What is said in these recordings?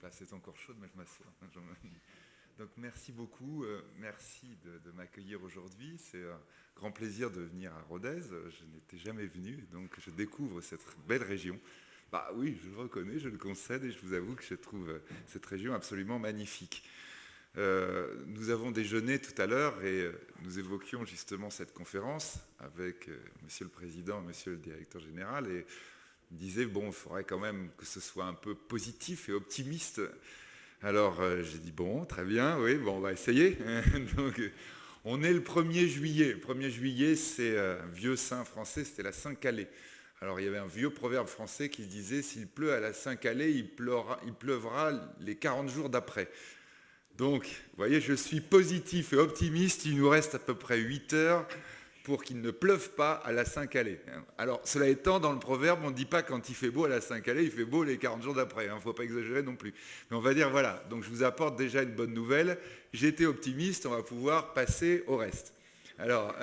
place est encore chaude, mais je m'assois. Donc merci beaucoup, merci de m'accueillir aujourd'hui. C'est un grand plaisir de venir à Rodez. Je n'étais jamais venu, donc je découvre cette belle région. Bah oui, je le reconnais, je le concède, et je vous avoue que je trouve cette région absolument magnifique. Nous avons déjeuné tout à l'heure et nous évoquions justement cette conférence avec Monsieur le Président, Monsieur le Directeur Général, et il disait, bon, il faudrait quand même que ce soit un peu positif et optimiste. Alors j'ai dit, bon, très bien, oui, bon, on va essayer. Donc, on est le 1er juillet. Le 1er juillet, c'est un vieux saint français, c'était la Saint-Calais. Alors il y avait un vieux proverbe français qui disait, s'il pleut à la Saint-Calais, il pleuvra les 40 jours d'après. Donc, vous voyez, je suis positif et optimiste, il nous reste à peu près 8 heures pour qu'il ne pleuve pas à la Saint-Calais. Alors, cela étant, dans le proverbe, on ne dit pas quand il fait beau à la Saint-Calais, il fait beau les 40 jours d'après, il ne faut pas exagérer non plus. Mais on va dire, voilà, donc je vous apporte déjà une bonne nouvelle, j'étais optimiste, on va pouvoir passer au reste. Alors,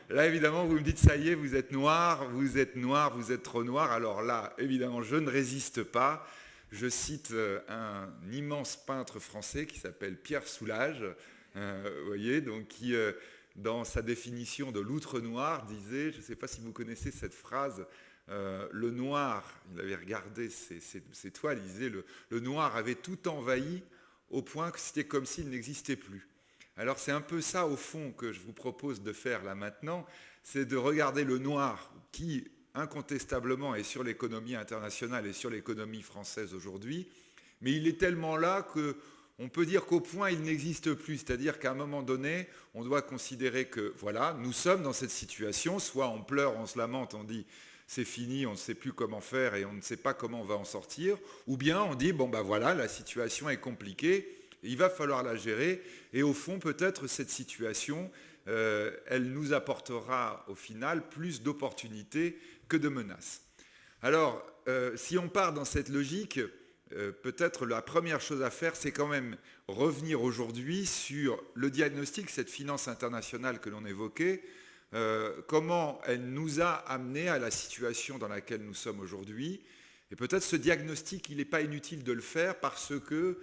là, évidemment, vous me dites, ça y est, vous êtes noir, vous êtes trop noir. Alors là, évidemment, je ne résiste pas. Je cite un immense peintre français qui s'appelle Pierre Soulages, vous voyez, donc qui, dans sa définition de l'outre noir, disait, je ne sais pas si vous connaissez cette phrase, le noir, il avait regardé ses toiles, il disait, le noir avait tout envahi au point que c'était comme s'il n'existait plus. Alors c'est un peu ça, au fond, que je vous propose de faire là maintenant, c'est de regarder le noir qui, incontestablement, est sur l'économie internationale et sur l'économie française aujourd'hui, mais il est tellement là qu'on peut dire qu'au point il n'existe plus, c'est-à-dire qu'à un moment donné, on doit considérer que, voilà, nous sommes dans cette situation, soit on pleure, on se lamente, on dit c'est fini, on ne sait plus comment faire et on ne sait pas comment on va en sortir, ou bien on dit, bon ben voilà, la situation est compliquée, il va falloir la gérer, et au fond, peut-être cette situation, elle nous apportera au final plus d'opportunités que de menaces. Alors, si on part dans cette logique, peut-être la première chose à faire, c'est quand même revenir aujourd'hui sur le diagnostic, cette finance internationale que l'on évoquait, comment elle nous a amenés à la situation dans laquelle nous sommes aujourd'hui. Et peut-être ce diagnostic, il n'est pas inutile de le faire parce que,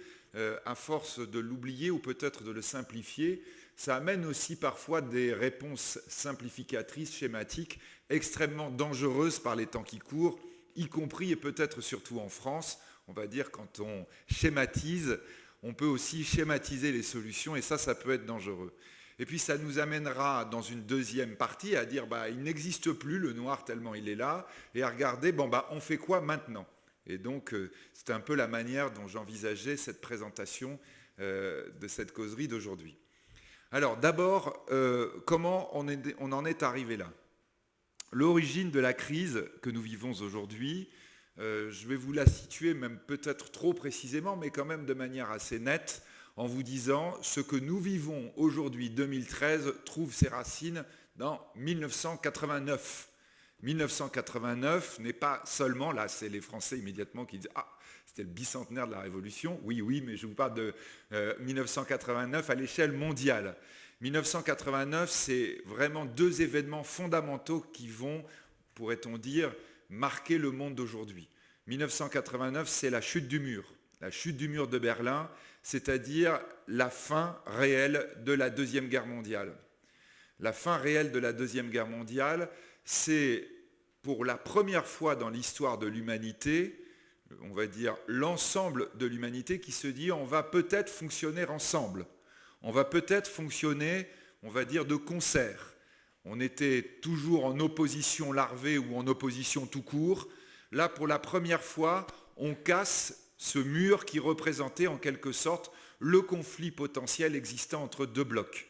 à force de l'oublier ou peut-être de le simplifier, ça amène aussi parfois des réponses simplificatrices, schématiques, extrêmement dangereuses par les temps qui courent, y compris et peut-être surtout en France. On va dire quand on schématise, on peut aussi schématiser les solutions et ça peut être dangereux. Et puis ça nous amènera dans une deuxième partie à dire il n'existe plus le noir tellement il est là et à regarder on fait quoi maintenant. Et donc c'est un peu la manière dont j'envisageais cette présentation de cette causerie d'aujourd'hui. Alors d'abord, comment on en est arrivé là? L'origine de la crise que nous vivons aujourd'hui, je vais vous la situer même peut-être trop précisément, mais quand même de manière assez nette, en vous disant ce que nous vivons aujourd'hui, 2013, trouve ses racines dans 1989. 1989 n'est pas seulement, là c'est les Français immédiatement qui disent « Ah, c'était le bicentenaire de la Révolution ». Oui, mais je vous parle de 1989 à l'échelle mondiale. 1989, c'est vraiment 2 événements fondamentaux qui vont, pourrait-on dire, marquer le monde d'aujourd'hui. 1989, c'est la chute du mur de Berlin, c'est-à-dire la fin réelle de la Deuxième Guerre mondiale. La fin réelle de la Deuxième Guerre mondiale, c'est pour la première fois dans l'histoire de l'humanité, on va dire l'ensemble de l'humanité qui se dit on va peut-être fonctionner ensemble, on va peut-être fonctionner, on va dire, de concert. On était toujours en opposition larvée ou en opposition tout court. Là, pour la première fois, on casse ce mur qui représentait en quelque sorte le conflit potentiel existant entre 2 blocs.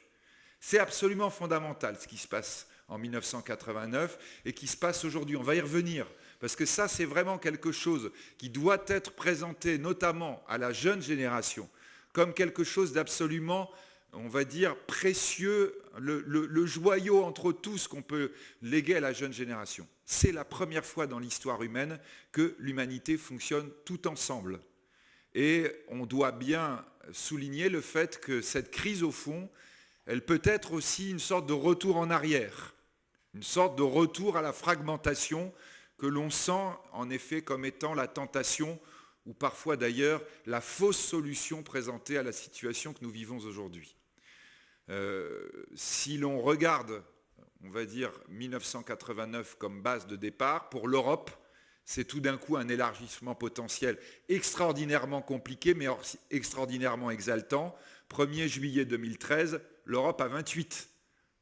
C'est absolument fondamental ce qui se passe en 1989 et qui se passe aujourd'hui. On va y revenir parce que ça, c'est vraiment quelque chose qui doit être présenté notamment à la jeune génération comme quelque chose d'absolument, on va dire, précieux, le joyau entre tous qu'on peut léguer à la jeune génération. C'est la première fois dans l'histoire humaine que l'humanité fonctionne tout ensemble. Et on doit bien souligner le fait que cette crise, au fond, elle peut être aussi une sorte de retour en arrière, une sorte de retour à la fragmentation que l'on sent en effet comme étant la tentation ou parfois d'ailleurs la fausse solution présentée à la situation que nous vivons aujourd'hui. Si l'on regarde, on va dire 1989 comme base de départ, pour l'Europe, c'est tout d'un coup un élargissement potentiel extraordinairement compliqué, mais aussi extraordinairement exaltant. 1er juillet 2013, l'Europe a 28.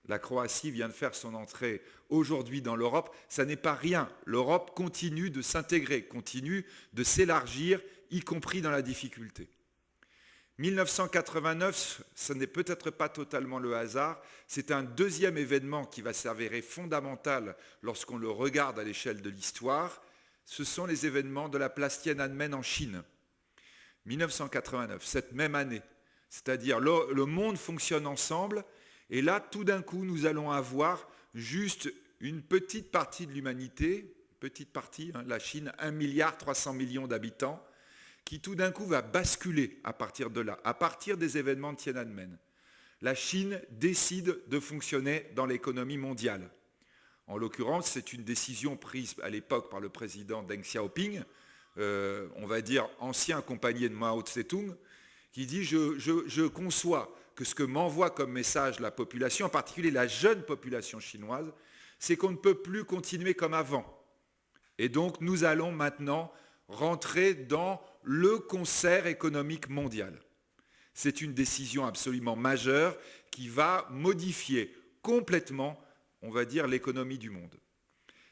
La Croatie vient de faire son entrée aujourd'hui dans l'Europe. Ça n'est pas rien. L'Europe continue de s'intégrer, continue de s'élargir, y compris dans la difficulté. 1989, ce n'est peut-être pas totalement le hasard, c'est un deuxième événement qui va s'avérer fondamental lorsqu'on le regarde à l'échelle de l'histoire. Ce sont les événements de la place Tiananmen en Chine. 1989, cette même année. C'est-à-dire le monde fonctionne ensemble et là, tout d'un coup, nous allons avoir juste une petite partie de l'humanité, petite partie, la Chine, 1,3 milliard d'habitants, qui tout d'un coup va basculer à partir de là, à partir des événements de Tiananmen. La Chine décide de fonctionner dans l'économie mondiale. En l'occurrence, c'est une décision prise à l'époque par le président Deng Xiaoping, on va dire ancien accompagné de Mao Tse-tung, qui dit je conçois que ce que m'envoie comme message la population, en particulier la jeune population chinoise, c'est qu'on ne peut plus continuer comme avant. Et donc nous allons maintenant rentrer dans le concert économique mondial. C'est une décision absolument majeure qui va modifier complètement, on va dire, l'économie du monde.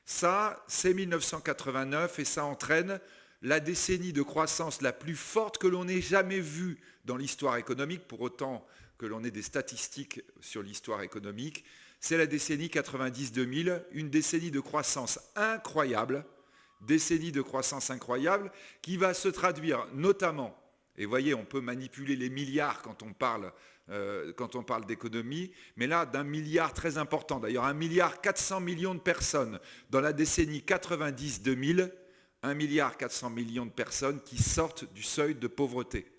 Ça, c'est 1989 et ça entraîne la décennie de croissance la plus forte que l'on ait jamais vue dans l'histoire économique, pour autant que l'on ait des statistiques sur l'histoire économique. C'est la décennie 90-2000, une décennie de croissance incroyable, qui va se traduire notamment, et vous voyez, on peut manipuler les milliards quand on parle d'économie, mais là, d'un milliard très important, d'ailleurs 1,4 milliard de personnes dans la décennie 90-2000, 1,4 milliard de personnes qui sortent du seuil de pauvreté.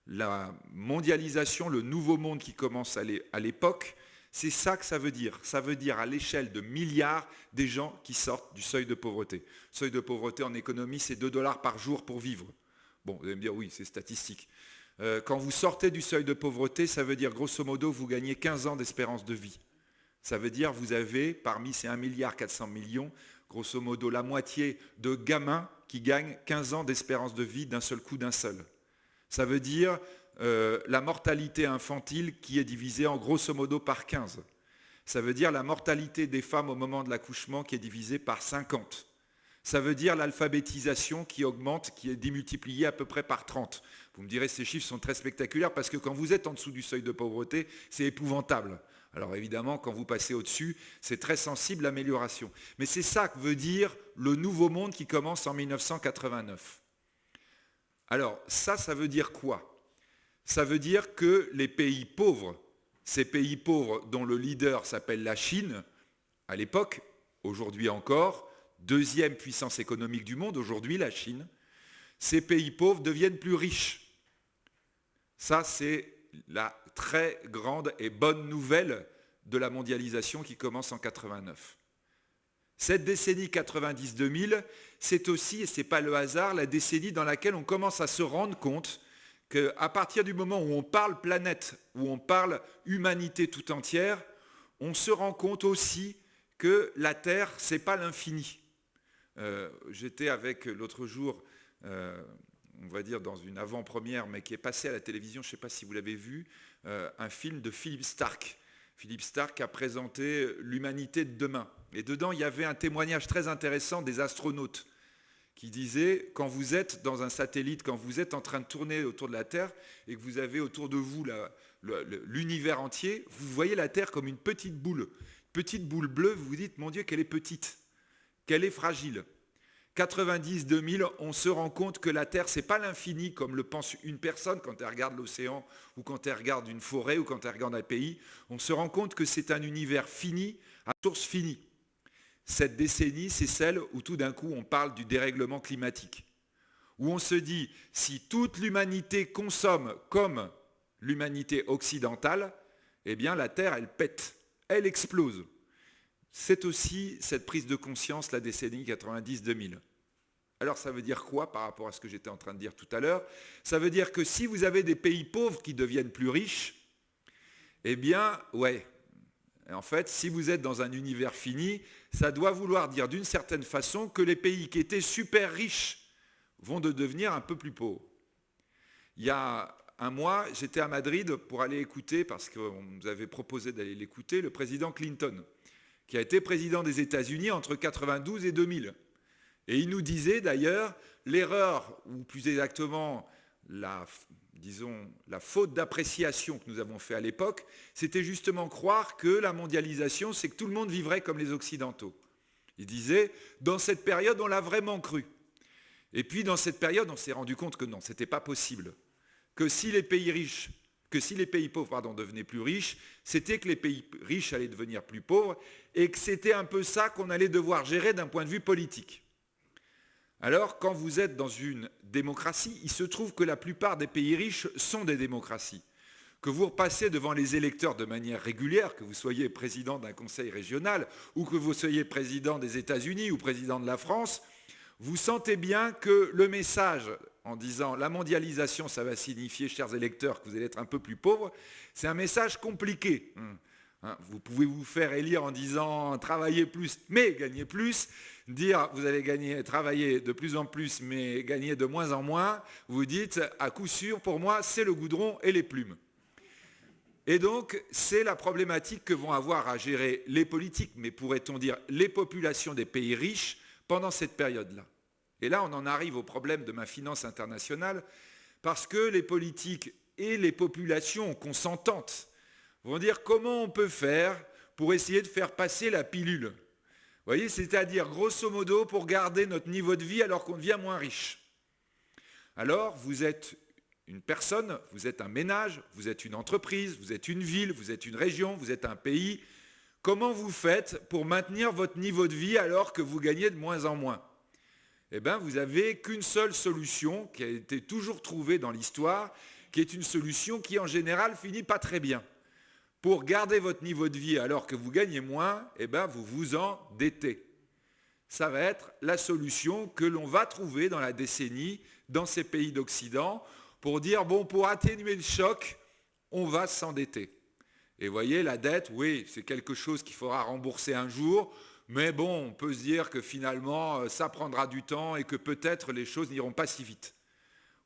La mondialisation, le nouveau monde qui commence à l'époque, c'est ça que ça veut dire. Ça veut dire à l'échelle de milliards des gens qui sortent du seuil de pauvreté. Le seuil de pauvreté en économie, c'est 2 $ par jour pour vivre. Bon, vous allez me dire, oui, c'est statistique. Quand vous sortez du seuil de pauvreté, ça veut dire, grosso modo, vous gagnez 15 ans d'espérance de vie. Ça veut dire, vous avez, parmi ces 1,4 milliard, grosso modo, la moitié de gamins qui gagnent 15 ans d'espérance de vie d'un seul coup, d'un seul. Ça veut dire la mortalité infantile qui est divisée en grosso modo par 15. Ça veut dire la mortalité des femmes au moment de l'accouchement qui est divisée par 50. Ça veut dire l'alphabétisation qui augmente, qui est démultipliée à peu près par 30. Vous me direz, ces chiffres sont très spectaculaires parce que quand vous êtes en dessous du seuil de pauvreté, c'est épouvantable. Alors évidemment, quand vous passez au-dessus, c'est très sensible l'amélioration. Mais c'est ça que veut dire le nouveau monde qui commence en 1989. Alors ça veut dire quoi ? Ça veut dire que les pays pauvres, ces pays pauvres dont le leader s'appelle la Chine, à l'époque, aujourd'hui encore, deuxième puissance économique du monde, aujourd'hui la Chine, ces pays pauvres deviennent plus riches. Ça, c'est la très grande et bonne nouvelle de la mondialisation qui commence en 89. Cette décennie 90-2000, c'est aussi, et ce n'est pas le hasard, la décennie dans laquelle on commence à se rendre compte qu'à partir du moment où on parle planète, où on parle humanité tout entière, on se rend compte aussi que la Terre, ce n'est pas l'infini. J'étais avec l'autre jour, on va dire dans une avant-première, mais qui est passée à la télévision, je ne sais pas si vous l'avez vu, un film de Philippe Stark. Philippe Stark a présenté l'humanité de demain. Et dedans, il y avait un témoignage très intéressant des astronautes qui disait, quand vous êtes dans un satellite, quand vous êtes en train de tourner autour de la Terre et que vous avez autour de vous l'univers entier, vous voyez la Terre comme une petite boule bleue, vous vous dites, mon Dieu, qu'elle est petite, qu'elle est fragile. 90-2000, on se rend compte que la Terre, ce n'est pas l'infini comme le pense une personne quand elle regarde l'océan ou quand elle regarde une forêt ou quand elle regarde un pays. On se rend compte que c'est un univers fini, à source finie. Cette décennie, c'est celle où tout d'un coup on parle du dérèglement climatique, où on se dit, si toute l'humanité consomme comme l'humanité occidentale, eh bien la Terre, elle pète, elle explose. C'est aussi cette prise de conscience, la décennie 90-2000. Alors ça veut dire quoi par rapport à ce que j'étais en train de dire tout à l'heure? Ça veut dire que si vous avez des pays pauvres qui deviennent plus riches, eh bien, ouais. En fait, si vous êtes dans un univers fini, ça doit vouloir dire d'une certaine façon que les pays qui étaient super riches vont devenir un peu plus pauvres. Il y a un mois, j'étais à Madrid pour aller écouter, parce qu'on nous avait proposé d'aller l'écouter, le président Clinton, qui a été président des États-Unis entre 1992 et 2000. Et il nous disait d'ailleurs, l'erreur, ou plus exactement la faute d'appréciation que nous avons fait à l'époque, c'était justement croire que la mondialisation, c'est que tout le monde vivrait comme les Occidentaux. Il disait, dans cette période, on l'a vraiment cru. Et puis dans cette période, on s'est rendu compte que non, ce n'était pas possible. Que si les pays pauvres devenaient plus riches, c'était que les pays riches allaient devenir plus pauvres, et que c'était un peu ça qu'on allait devoir gérer d'un point de vue politique. Alors, quand vous êtes dans une démocratie, il se trouve que la plupart des pays riches sont des démocraties. Que vous repassez devant les électeurs de manière régulière, que vous soyez président d'un conseil régional, ou que vous soyez président des États-Unis ou président de la France, vous sentez bien que le message en disant la mondialisation, ça va signifier, chers électeurs, que vous allez être un peu plus pauvres, c'est un message compliqué. Vous pouvez vous faire élire en disant travaillez plus mais gagnez plus, dire vous allez travailler de plus en plus mais gagner de moins en moins, vous dites à coup sûr pour moi c'est le goudron et les plumes. Et donc c'est la problématique que vont avoir à gérer les politiques, mais pourrait-on dire les populations des pays riches pendant cette période-là. Et là on en arrive au problème de ma finance internationale, parce que les politiques et les populations consentantes vont dire comment on peut faire pour essayer de faire passer la pilule. Vous voyez, c'est-à-dire grosso modo pour garder notre niveau de vie alors qu'on devient moins riche. Alors, vous êtes une personne, vous êtes un ménage, vous êtes une entreprise, vous êtes une ville, vous êtes une région, vous êtes un pays. Comment vous faites pour maintenir votre niveau de vie alors que vous gagnez de moins en moins? Eh bien, vous n'avez qu'une seule solution qui a été toujours trouvée dans l'histoire, qui est une solution qui en général finit pas très bien. Pour garder votre niveau de vie alors que vous gagnez moins, eh bien, vous vous endettez. Ça va être la solution que l'on va trouver dans la décennie, dans ces pays d'Occident, pour dire, bon, pour atténuer le choc, on va s'endetter. Et vous voyez, la dette, oui, c'est quelque chose qu'il faudra rembourser un jour, mais bon, on peut se dire que finalement, ça prendra du temps et que peut-être les choses n'iront pas si vite.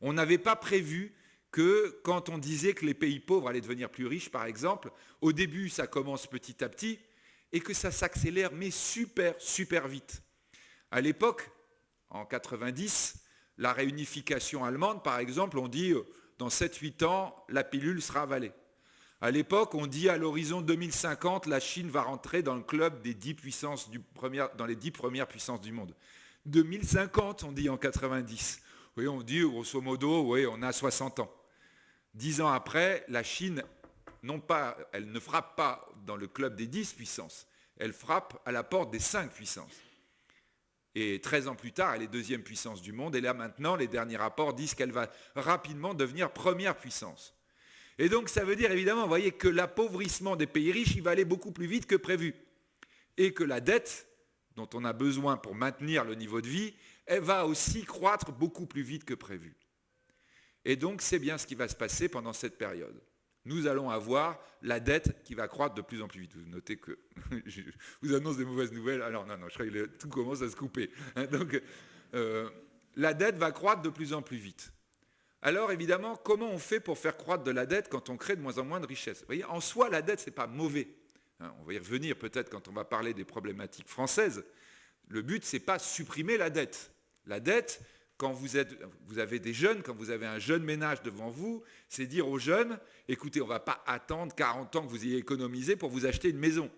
On n'avait pas prévu que quand on disait que les pays pauvres allaient devenir plus riches, par exemple, au début, ça commence petit à petit, et que ça s'accélère, mais super, super vite. À l'époque, en 90, la réunification allemande, par exemple, on dit, dans 7-8 ans, la pilule sera avalée. À l'époque, on dit, à l'horizon 2050, la Chine va rentrer dans le club des 10 puissances dans les 10 premières puissances du monde. 2050, on dit en 90. Oui, on dit, grosso modo, oui, on a 60 ans. 10 ans après, la Chine, elle ne frappe pas dans le club des 10 puissances, elle frappe à la porte des 5 puissances. Et 13 ans plus tard, elle est deuxième puissance du monde, et là maintenant, les derniers rapports disent qu'elle va rapidement devenir première puissance. Et donc ça veut dire évidemment, vous voyez, que l'appauvrissement des pays riches, il va aller beaucoup plus vite que prévu. Et que la dette, dont on a besoin pour maintenir le niveau de vie, elle va aussi croître beaucoup plus vite que prévu. Et donc, c'est bien ce qui va se passer pendant cette période. Nous allons avoir la dette qui va croître de plus en plus vite. Vous notez que je vous annonce des mauvaises nouvelles. Alors non, je crois que tout commence à se couper. Donc, la dette va croître de plus en plus vite. Alors, évidemment, comment on fait pour faire croître de la dette quand on crée de moins en moins de richesses? Vous voyez, en soi, la dette, ce n'est pas mauvais. On va y revenir peut-être quand on va parler des problématiques françaises. Le but, ce n'est pas supprimer la dette. La dette, quand vous avez des jeunes, quand vous avez un jeune ménage devant vous, c'est dire aux jeunes, écoutez, on ne va pas attendre 40 ans que vous ayez économisé pour vous acheter une maison.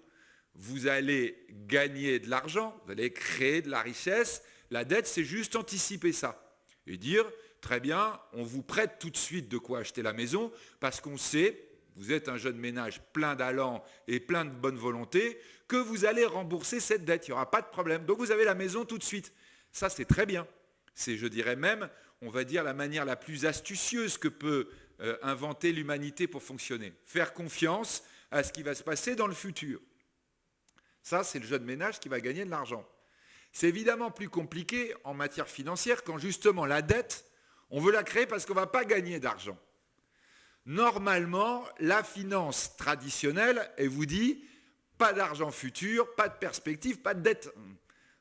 Vous allez gagner de l'argent, vous allez créer de la richesse. La dette, c'est juste anticiper ça. Et dire, très bien, on vous prête tout de suite de quoi acheter la maison, parce qu'on sait, vous êtes un jeune ménage plein d'allant et plein de bonne volonté, que vous allez rembourser cette dette, il n'y aura pas de problème. Donc vous avez la maison tout de suite. Ça, c'est très bien. C'est, je dirais même, on va dire, la manière la plus astucieuse que peut inventer l'humanité pour fonctionner. Faire confiance à ce qui va se passer dans le futur. Ça, c'est le jeune ménage qui va gagner de l'argent. C'est évidemment plus compliqué en matière financière quand justement la dette, on veut la créer parce qu'on ne va pas gagner d'argent. Normalement, la finance traditionnelle, elle vous dit pas d'argent futur, pas de perspective, pas de dette.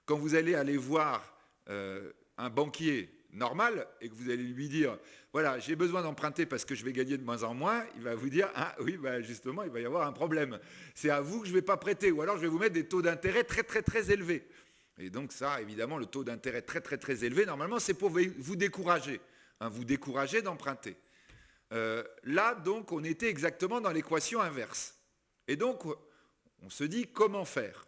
Quand vous allez voir un banquier normal et que vous allez lui dire voilà, j'ai besoin d'emprunter parce que je vais gagner de moins en moins, il va vous dire ah oui, justement, il va y avoir un problème. C'est à vous que je ne vais pas prêter ou alors je vais vous mettre des taux d'intérêt très très très élevés. Et donc ça, évidemment, le taux d'intérêt très très très élevé, normalement, c'est pour vous décourager, vous décourager d'emprunter. Là, donc, on était exactement dans l'équation inverse. Et donc, on se dit comment faire ?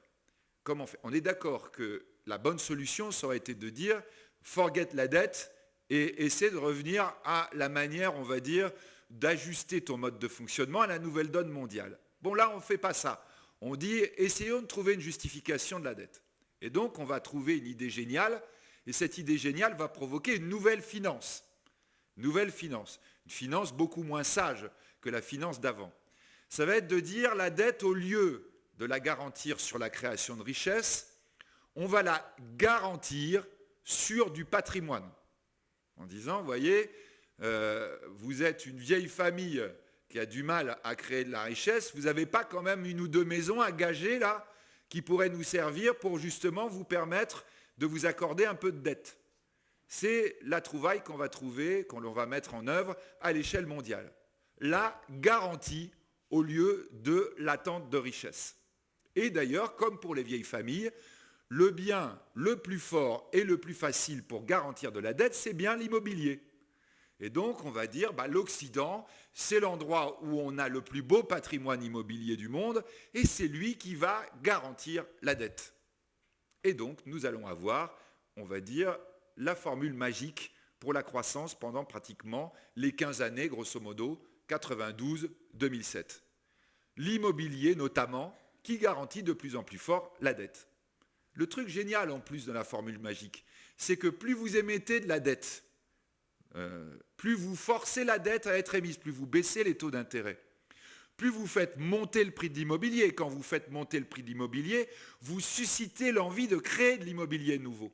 On est d'accord que la bonne solution, ça aurait été de dire forget la dette et essaie de revenir à la manière, on va dire, d'ajuster ton mode de fonctionnement à la nouvelle donne mondiale. Bon, là, on ne fait pas ça. On dit essayons de trouver une justification de la dette. Et donc, on va trouver une idée géniale, et cette idée géniale va provoquer une nouvelle finance. Une finance beaucoup moins sage que la finance d'avant. Ça va être de dire la dette, au lieu de la garantir sur la création de richesse, on va la garantir sur du patrimoine. En disant, vous voyez, vous êtes une vieille famille qui a du mal à créer de la richesse, vous n'avez pas quand même une ou deux maisons à gager là, qui pourraient nous servir pour justement vous permettre de vous accorder un peu de dette. C'est la trouvaille qu'on va trouver, qu'on va mettre en œuvre à l'échelle mondiale. La garantie au lieu de l'attente de richesse. Et d'ailleurs, comme pour les vieilles familles, le bien le plus fort et le plus facile pour garantir de la dette, c'est bien l'immobilier. Et donc, on va dire, l'Occident, c'est l'endroit où on a le plus beau patrimoine immobilier du monde, et c'est lui qui va garantir la dette. Et donc, nous allons avoir, on va dire, la formule magique pour la croissance pendant pratiquement les 15 années, grosso modo, 92-2007. L'immobilier, notamment, qui garantit de plus en plus fort la dette. Le truc génial, en plus de la formule magique, c'est que plus vous émettez de la dette, plus vous forcez la dette à être émise, plus vous baissez les taux d'intérêt, plus vous faites monter le prix de l'immobilier. Quand vous faites monter le prix de l'immobilier, vous suscitez l'envie de créer de l'immobilier nouveau.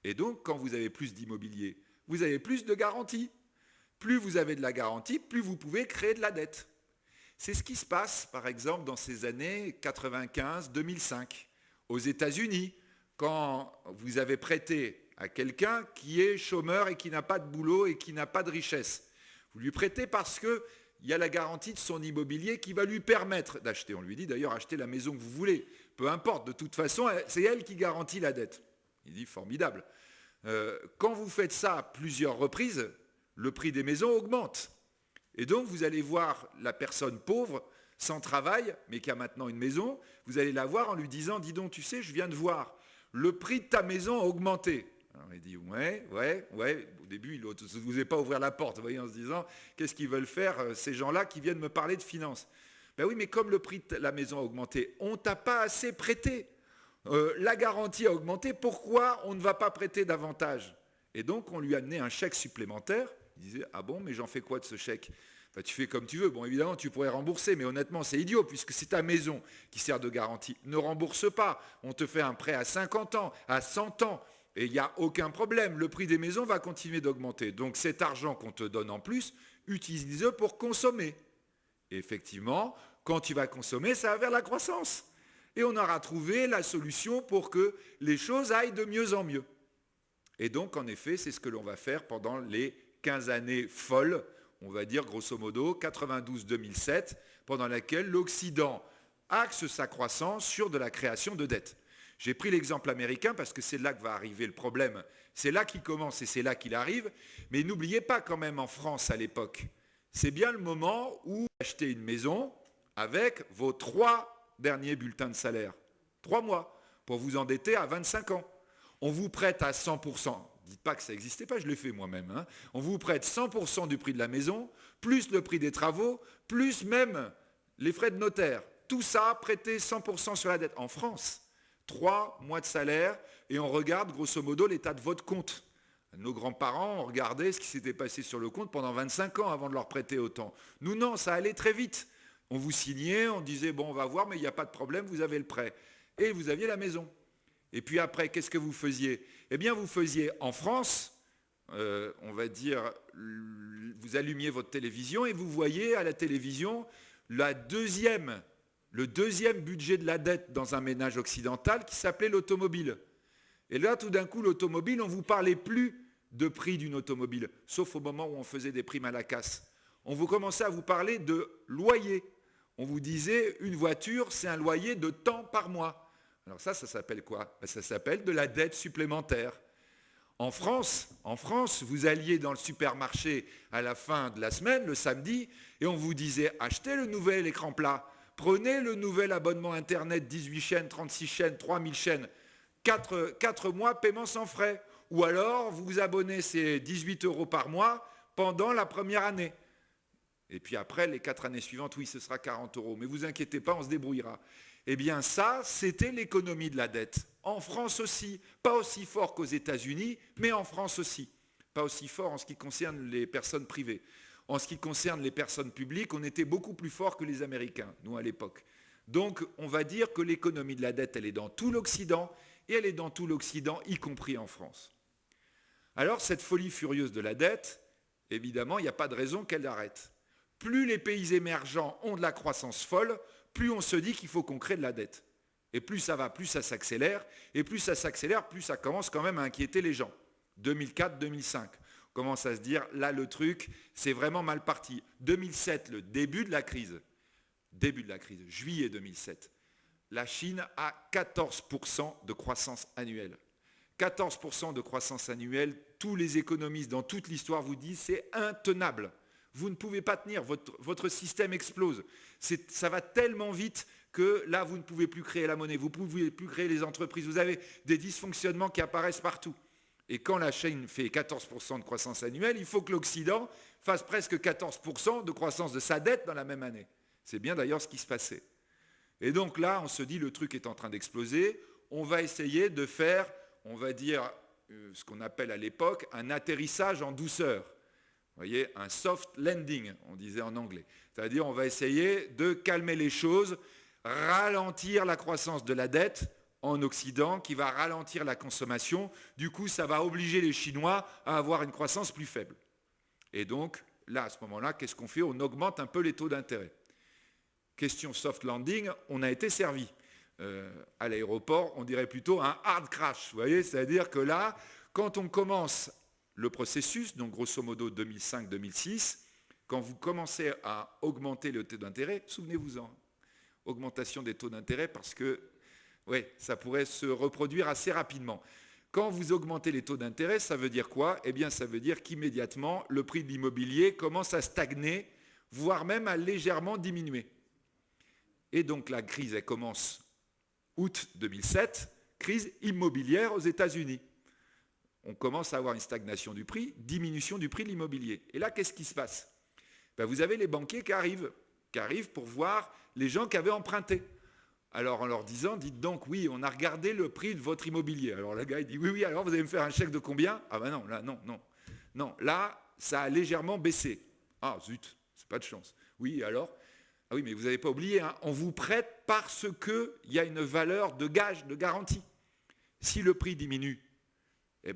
Et donc, quand vous avez plus d'immobilier, vous avez plus de garantie. Plus vous avez de la garantie, plus vous pouvez créer de la dette. C'est ce qui se passe, par exemple, dans ces années 95-2005, aux États-Unis, quand vous avez prêté à quelqu'un qui est chômeur et qui n'a pas de boulot et qui n'a pas de richesse. Vous lui prêtez parce qu'il y a la garantie de son immobilier qui va lui permettre d'acheter. On lui dit d'ailleurs, achetez la maison que vous voulez. Peu importe, de toute façon, c'est elle qui garantit la dette. Il dit, formidable. Quand vous faites ça à plusieurs reprises, le prix des maisons augmente. Et donc, vous allez voir la personne pauvre, sans travail, mais qui a maintenant une maison, vous allez la voir en lui disant, dis donc, tu sais, je viens de voir, le prix de ta maison a augmenté. Alors, il dit, ouais. Au début, il n'osait pas ouvrir la porte, vous voyez, en se disant, qu'est-ce qu'ils veulent faire, ces gens-là qui viennent me parler de finances. Ben oui, mais comme le prix de la maison a augmenté, on ne t'a pas assez prêté. La garantie a augmenté, pourquoi on ne va pas prêter davantage? Et donc, on lui a donné un chèque supplémentaire. Il disait, ah bon, mais j'en fais quoi de ce chèque? Tu fais comme tu veux. Bon, évidemment, tu pourrais rembourser, mais honnêtement, c'est idiot, puisque c'est ta maison qui sert de garantie. Ne rembourse pas. On te fait un prêt à 50 ans, à 100 ans, et il n'y a aucun problème. Le prix des maisons va continuer d'augmenter. Donc, cet argent qu'on te donne en plus, utilise-le pour consommer. Et effectivement, quand tu vas consommer, ça va vers la croissance. Et on aura trouvé la solution pour que les choses aillent de mieux en mieux. Et donc, en effet, c'est ce que l'on va faire pendant les 15 années folles, on va dire grosso modo 92-2007, pendant laquelle l'Occident axe sa croissance sur de la création de dettes. J'ai pris l'exemple américain parce que c'est là que va arriver le problème. C'est là qu'il commence et c'est là qu'il arrive. Mais n'oubliez pas quand même en France à l'époque, c'est bien le moment où vous achetez une maison avec vos 3 derniers bulletins de salaire. 3 mois pour vous endetter à 25 ans. On vous prête à 100%. Dites pas que ça n'existait pas, je l'ai fait moi-même. On vous prête 100% du prix de la maison, plus le prix des travaux, plus même les frais de notaire. Tout ça prêté 100% sur la dette. En France, 3 mois de salaire et on regarde grosso modo l'état de votre compte. Nos grands-parents ont regardé ce qui s'était passé sur le compte pendant 25 ans avant de leur prêter autant. Nous, non, ça allait très vite. On vous signait, on disait, bon, on va voir, mais il n'y a pas de problème, vous avez le prêt. Et vous aviez la maison. Et puis après, qu'est-ce que vous faisiez? Eh bien, vous faisiez en France, on va dire, vous allumiez votre télévision et vous voyez à la télévision le deuxième budget de la dette dans un ménage occidental qui s'appelait l'automobile. Et là, tout d'un coup, l'automobile, on ne vous parlait plus de prix d'une automobile, sauf au moment où on faisait des primes à la casse. On vous commençait à vous parler de loyer. On vous disait, une voiture, c'est un loyer de tant par mois. Alors ça s'appelle quoi? Ça s'appelle de la dette supplémentaire. En France, vous alliez dans le supermarché à la fin de la semaine, le samedi, et on vous disait, achetez le nouvel écran plat, prenez le nouvel abonnement Internet, 18 chaînes, 36 chaînes, 3000 chaînes, 4 mois paiement sans frais. Ou alors, vous vous abonnez, c'est 18 € par mois pendant la première année. Et puis après, les 4 années suivantes, oui, ce sera 40 €. Mais vous inquiétez pas, on se débrouillera. Eh bien ça, c'était l'économie de la dette. En France aussi, pas aussi fort qu'aux États-Unis, mais en France aussi. Pas aussi fort en ce qui concerne les personnes privées. En ce qui concerne les personnes publiques, on était beaucoup plus fort que les Américains, nous à l'époque. Donc on va dire que l'économie de la dette, elle est dans tout l'Occident, et elle est dans tout l'Occident, y compris en France. Alors cette folie furieuse de la dette, évidemment, il n'y a pas de raison qu'elle arrête. Plus les pays émergents ont de la croissance folle, plus on se dit qu'il faut qu'on crée de la dette. Et plus ça va, plus ça s'accélère. Et plus ça s'accélère, plus ça commence quand même à inquiéter les gens. 2004-2005, on commence à se dire, là le truc, c'est vraiment mal parti. 2007, le début de la crise, juillet 2007, la Chine a 14% de croissance annuelle. 14% de croissance annuelle, tous les économistes dans toute l'histoire vous disent, c'est intenable. Vous ne pouvez pas tenir, votre système explose. Ça va tellement vite que là, vous ne pouvez plus créer la monnaie, vous ne pouvez plus créer les entreprises, vous avez des dysfonctionnements qui apparaissent partout. Et quand la Chine fait 14% de croissance annuelle, il faut que l'Occident fasse presque 14% de croissance de sa dette dans la même année. C'est bien d'ailleurs ce qui se passait. Et donc là, on se dit, le truc est en train d'exploser, on va essayer de faire, on va dire, ce qu'on appelle à l'époque, un atterrissage en douceur. Vous voyez, un soft landing, on disait en anglais. C'est-à-dire, on va essayer de calmer les choses, ralentir la croissance de la dette en Occident, qui va ralentir la consommation. Du coup, ça va obliger les Chinois à avoir une croissance plus faible. Et donc, là, à ce moment-là, qu'est-ce qu'on fait? On augmente un peu les taux d'intérêt. Question soft landing, on a été servi. À l'aéroport, on dirait plutôt un hard crash. Vous voyez, c'est-à-dire que là, quand on commence le processus, donc grosso modo 2005-2006, quand vous commencez à augmenter le taux d'intérêt, souvenez-vous-en, augmentation des taux d'intérêt parce que ça pourrait se reproduire assez rapidement. Quand vous augmentez les taux d'intérêt, ça veut dire quoi? Eh bien, ça veut dire qu'immédiatement, le prix de l'immobilier commence à stagner, voire même à légèrement diminuer. Et donc la crise, elle commence août 2007, crise immobilière aux États-Unis. On commence à avoir une stagnation du prix, diminution du prix de l'immobilier. Et là, qu'est-ce qui se passe? Vous avez les banquiers qui arrivent pour voir les gens qui avaient emprunté. Alors en leur disant, dites donc, oui, on a regardé le prix de votre immobilier. Alors le gars, il dit, oui, alors vous allez me faire un chèque de combien? Ah ben non, là, non. Non, là, ça a légèrement baissé. Ah zut, c'est pas de chance. Oui, alors? Ah oui, mais vous n'avez pas oublié, hein, on vous prête parce qu'il y a une valeur de gage, de garantie. Si le prix diminue,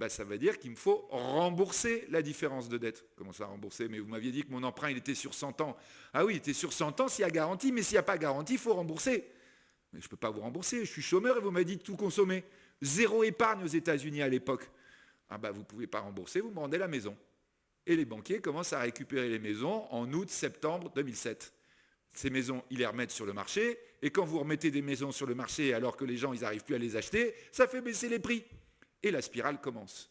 ça veut dire qu'il me faut rembourser la différence de dette. Comment ça rembourser? Mais vous m'aviez dit que mon emprunt, il était sur 100 ans. Ah oui, il était sur 100 ans s'il y a garantie, mais s'il n'y a pas garantie, il faut rembourser. Mais je ne peux pas vous rembourser, je suis chômeur et vous m'avez dit de tout consommer. 0 épargne aux États-Unis à l'époque. Ah vous ne pouvez pas rembourser, vous me rendez la maison. Et les banquiers commencent à récupérer les maisons en août-septembre 2007. Ces maisons, ils les remettent sur le marché, et quand vous remettez des maisons sur le marché alors que les gens, ils n'arrivent plus à les acheter, ça fait baisser les prix. Et la spirale commence.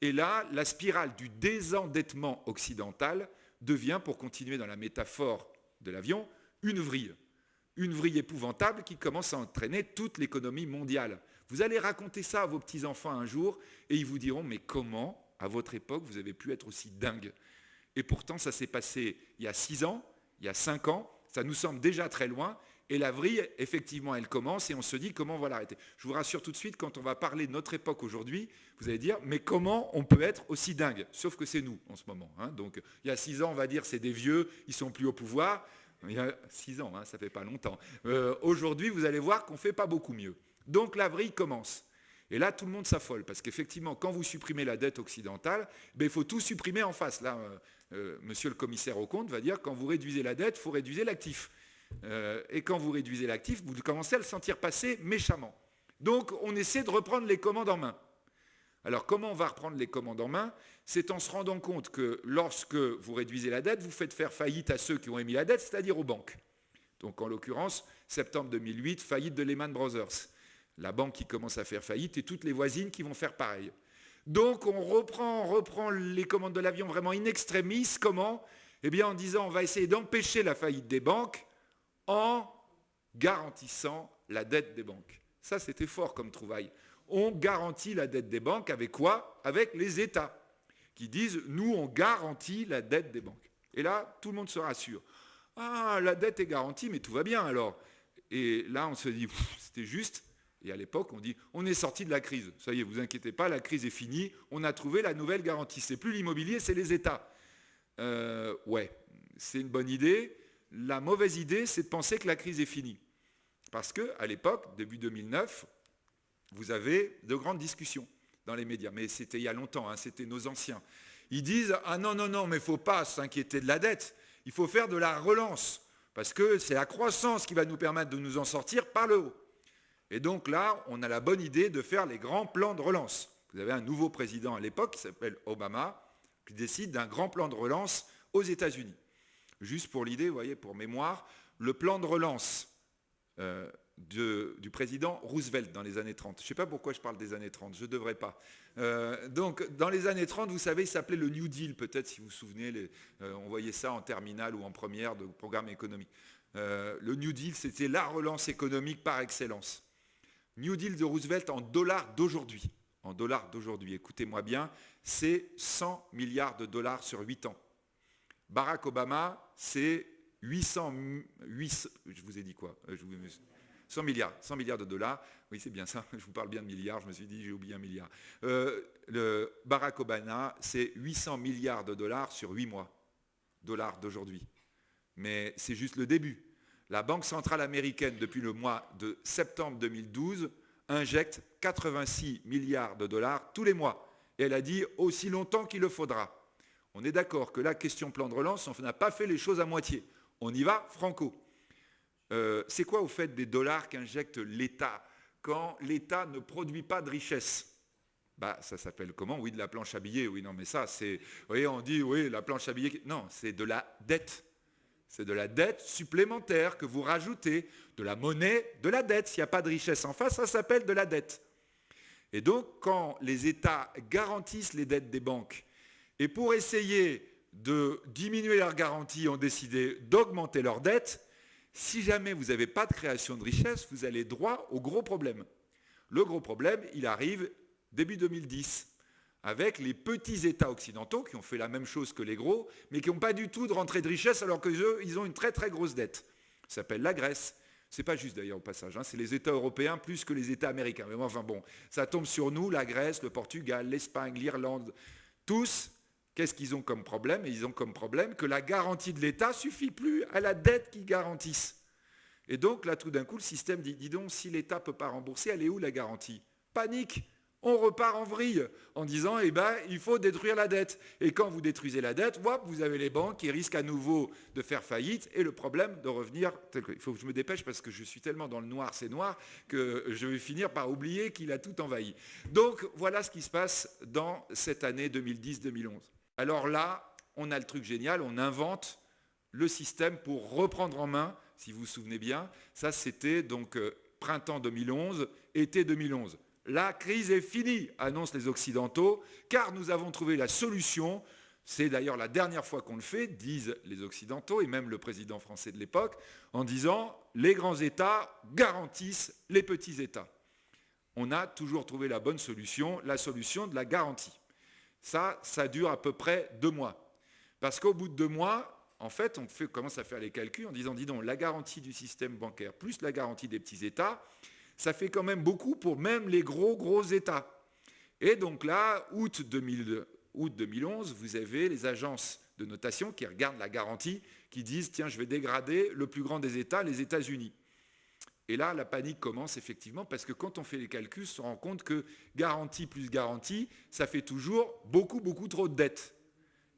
Et là, la spirale du désendettement occidental devient, pour continuer dans la métaphore de l'avion, une vrille. Une vrille épouvantable qui commence à entraîner toute l'économie mondiale. Vous allez raconter ça à vos petits-enfants un jour, et ils vous diront, mais comment, à votre époque, vous avez pu être aussi dingue? Et pourtant, ça s'est passé il y a 6 ans, il y a 5 ans, ça nous semble déjà très loin, et la vrille, effectivement, elle commence, et on se dit comment on va l'arrêter. Je vous rassure tout de suite, quand on va parler de notre époque aujourd'hui, vous allez dire, mais comment on peut être aussi dingue? Sauf que c'est nous, en ce moment. Hein. Donc, il y a 6 ans, on va dire, c'est des vieux, ils sont plus au pouvoir. Il y a 6 ans, hein, ça fait pas longtemps. Aujourd'hui, vous allez voir qu'on ne fait pas beaucoup mieux. Donc, la vrille commence. Et là, tout le monde s'affole, parce qu'effectivement, quand vous supprimez la dette occidentale, il faut tout supprimer en face. Là, monsieur le commissaire aux comptes va dire, quand vous réduisez la dette, il faut réduire l'actif. Et quand vous réduisez l'actif, vous commencez à le sentir passer méchamment. Donc, on essaie de reprendre les commandes en main. Alors, comment on va reprendre les commandes en main? C'est en se rendant compte que lorsque vous réduisez la dette, vous faites faire faillite à ceux qui ont émis la dette, c'est-à-dire aux banques. Donc, en l'occurrence, septembre 2008, faillite de Lehman Brothers. La banque qui commence à faire faillite et toutes les voisines qui vont faire pareil. Donc, on reprend les commandes de l'avion vraiment in extremis. Comment? Eh bien, en disant, on va essayer d'empêcher la faillite des banques en garantissant la dette des banques. Ça, c'était fort comme trouvaille. On garantit la dette des banques avec quoi? Avec les États, qui disent, nous, on garantit la dette des banques. Et là, tout le monde se rassure. Ah, la dette est garantie, mais tout va bien alors. Et là, on se dit, c'était juste. Et à l'époque, on dit, on est sorti de la crise. Ça y est, vous inquiétez pas, la crise est finie. On a trouvé la nouvelle garantie. C'est plus l'immobilier, c'est les États. Ouais, c'est une bonne idée. La mauvaise idée, c'est de penser que la crise est finie. Parce qu'à l'époque, début 2009, vous avez de grandes discussions dans les médias. Mais c'était il y a longtemps, hein, c'était nos anciens. Ils disent, ah non, mais il ne faut pas s'inquiéter de la dette. Il faut faire de la relance. Parce que c'est la croissance qui va nous permettre de nous en sortir par le haut. Et donc là, on a la bonne idée de faire les grands plans de relance. Vous avez un nouveau président à l'époque qui s'appelle Obama, qui décide d'un grand plan de relance aux États-Unis. Juste pour l'idée, vous voyez, pour mémoire, le plan de relance du président Roosevelt dans les années 30. Je ne sais pas pourquoi je parle des années 30, je ne devrais pas. Donc, dans les années 30, vous savez, il s'appelait le New Deal, peut-être si vous vous souvenez, on voyait ça en terminale ou en première de programme économique. Le New Deal, c'était la relance économique par excellence. New Deal de Roosevelt en dollars d'aujourd'hui. En dollars d'aujourd'hui, écoutez-moi bien, c'est 100 milliards de dollars sur 8 ans. Barack Obama, c'est 8, je vous ai dit quoi 100 milliards de dollars. Oui, c'est bien ça, je vous parle bien de milliards, je me suis dit, j'ai oublié un milliard. Barack Obama, c'est 800 milliards de dollars sur 8 mois. Dollars d'aujourd'hui. Mais c'est juste le début. La Banque centrale américaine, depuis le mois de septembre 2012, injecte 86 milliards de dollars tous les mois. Et elle a dit aussi longtemps qu'il le faudra. On est d'accord que la question plan de relance, on n'a pas fait les choses à moitié. On y va franco. C'est quoi au fait des dollars qu'injecte l'État quand l'État ne produit pas de richesse? Ça s'appelle comment? Oui, de la planche à billets. Oui, non, mais ça, c'est... Vous voyez, on dit, oui, la planche à billets... Non, c'est de la dette. C'est de la dette supplémentaire que vous rajoutez, de la monnaie, de la dette. S'il n'y a pas de richesse en face, ça s'appelle de la dette. Et donc, quand les États garantissent les dettes des banques, et pour essayer de diminuer leurs garanties, ont décidé d'augmenter leurs dettes, si jamais vous n'avez pas de création de richesse, vous allez droit au gros problème. Le gros problème, il arrive début 2010. Avec les petits États occidentaux qui ont fait la même chose que les gros, mais qui n'ont pas du tout de rentrée de richesse alors qu'eux, ils ont une très très grosse dette. Ça s'appelle la Grèce. C'est pas juste d'ailleurs au passage, hein, c'est les États européens plus que les États américains. Mais enfin bon, ça tombe sur nous, la Grèce, le Portugal, l'Espagne, l'Irlande, tous. Qu'est-ce qu'ils ont comme problème? Et ils ont comme problème que la garantie de l'État ne suffit plus à la dette qu'ils garantissent. Et donc là, tout d'un coup, le système dit, dis donc, si l'État ne peut pas rembourser, elle est où la garantie? Panique! On repart en vrille en disant, il faut détruire la dette. Et quand vous détruisez la dette, vous avez les banques qui risquent à nouveau de faire faillite et le problème de revenir. Il faut que je me dépêche parce que je suis tellement dans le noir, c'est noir, que je vais finir par oublier qu'il a tout envahi. Donc voilà ce qui se passe dans cette année 2010-2011. Alors là, on a le truc génial, on invente le système pour reprendre en main, si vous vous souvenez bien. Ça, c'était donc printemps 2011, été 2011. La crise est finie, annoncent les Occidentaux, car nous avons trouvé la solution. C'est d'ailleurs la dernière fois qu'on le fait, disent les Occidentaux, et même le président français de l'époque, en disant « les grands États garantissent les petits États ». On a toujours trouvé la bonne solution, la solution de la garantie. Ça dure à peu près 2 mois. Parce qu'au bout de 2 mois, en fait, on commence à faire les calculs en disant « dis donc, la garantie du système bancaire plus la garantie des petits États », ça fait quand même beaucoup pour même les gros États. Et donc là, août 2011, vous avez les agences de notation qui regardent la garantie, qui disent, tiens, je vais dégrader le plus grand des États, les États-Unis. Et là, la panique commence effectivement, parce que quand on fait les calculs, on se rend compte que garantie plus garantie, ça fait toujours beaucoup, beaucoup trop de dettes.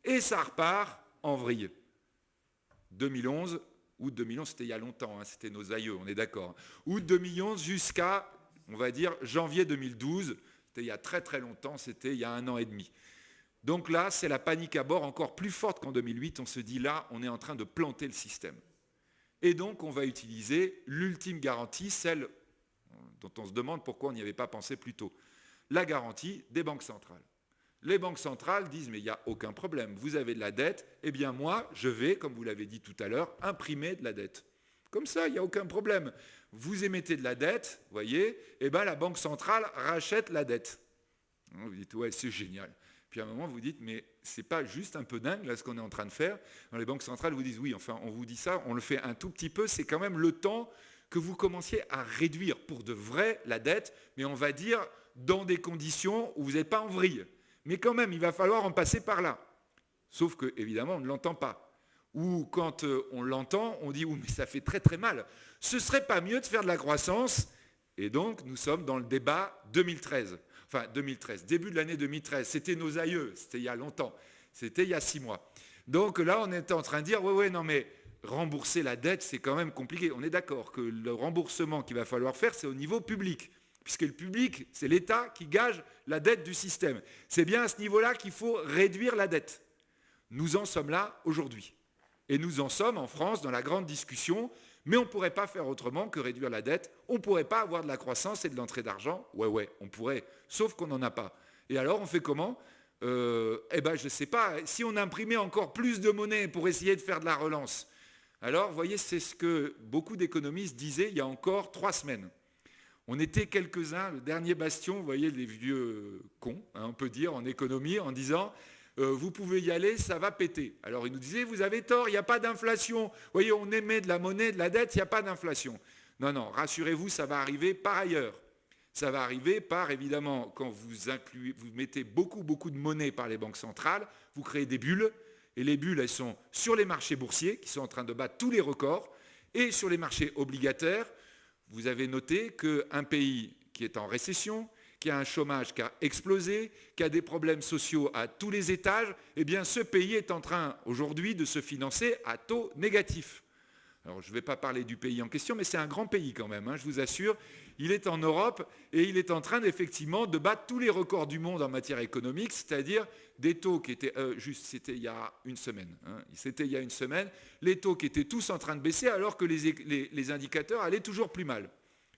Et ça repart en vrille. 2011, août 2011, c'était il y a longtemps, hein, c'était nos aïeux, on est d'accord. Août 2011 jusqu'à, on va dire, janvier 2012, c'était il y a très très longtemps, c'était il y a 1 an et demi. Donc là, c'est la panique à bord encore plus forte qu'en 2008. On se dit là, on est en train de planter le système. Et donc, on va utiliser l'ultime garantie, celle dont on se demande pourquoi on n'y avait pas pensé plus tôt. La garantie des banques centrales. Les banques centrales disent, mais il n'y a aucun problème, vous avez de la dette, eh bien moi, je vais, comme vous l'avez dit tout à l'heure, imprimer de la dette. Comme ça, il n'y a aucun problème. Vous émettez de la dette, vous voyez, eh bien la banque centrale rachète la dette. Vous dites, ouais, c'est génial. Puis à un moment, vous dites, mais c'est pas juste un peu dingue, là, ce qu'on est en train de faire. Dans les banques centrales, vous disent, oui, enfin, on vous dit ça, on le fait un tout petit peu, c'est quand même le temps que vous commenciez à réduire pour de vrai la dette, mais on va dire dans des conditions où vous n'êtes pas en vrille. Mais quand même, il va falloir en passer par là. Sauf que, évidemment, on ne l'entend pas. Ou quand on l'entend, on dit, oui, mais ça fait très très mal. Ce ne serait pas mieux de faire de la croissance? Et donc, nous sommes dans le débat 2013. Enfin, 2013, début de l'année 2013. C'était nos aïeux, c'était il y a longtemps. C'était il y a 6 mois. Donc là, on était en train de dire, ouais, non, mais rembourser la dette, c'est quand même compliqué. On est d'accord que le remboursement qu'il va falloir faire, c'est au niveau public. Puisque le public, c'est l'État qui gage la dette du système. C'est bien à ce niveau-là qu'il faut réduire la dette. Nous en sommes là aujourd'hui. Et nous en sommes en France dans la grande discussion, mais on ne pourrait pas faire autrement que réduire la dette. On ne pourrait pas avoir de la croissance et de l'entrée d'argent. Ouais, on pourrait, sauf qu'on n'en a pas. Et alors, on fait comment? Eh bien, je ne sais pas. Si on imprimait encore plus de monnaie pour essayer de faire de la relance. Alors, vous voyez, c'est ce que beaucoup d'économistes disaient il y a encore 3 semaines. On était quelques-uns, le dernier bastion, vous voyez, les vieux cons, hein, on peut dire, en économie, en disant vous pouvez y aller, ça va péter. Alors ils nous disaient, vous avez tort, il n'y a pas d'inflation. Vous voyez, on émet de la monnaie, de la dette, il n'y a pas d'inflation. Non, rassurez-vous, ça va arriver par ailleurs. Ça va arriver par, évidemment, quand vous mettez beaucoup de monnaie par les banques centrales, vous créez des bulles, et les bulles, elles sont sur les marchés boursiers, qui sont en train de battre tous les records, et sur les marchés obligataires. Vous avez noté qu'un pays qui est en récession, qui a un chômage qui a explosé, qui a des problèmes sociaux à tous les étages, eh bien ce pays est en train aujourd'hui de se financer à taux négatif. Alors je ne vais pas parler du pays en question, mais c'est un grand pays quand même, hein, je vous assure. Il est en Europe et il est en train effectivement de battre tous les records du monde en matière économique, c'est-à-dire des taux qui étaient, c'était il y a une semaine, les taux qui étaient tous en train de baisser alors que les indicateurs allaient toujours plus mal.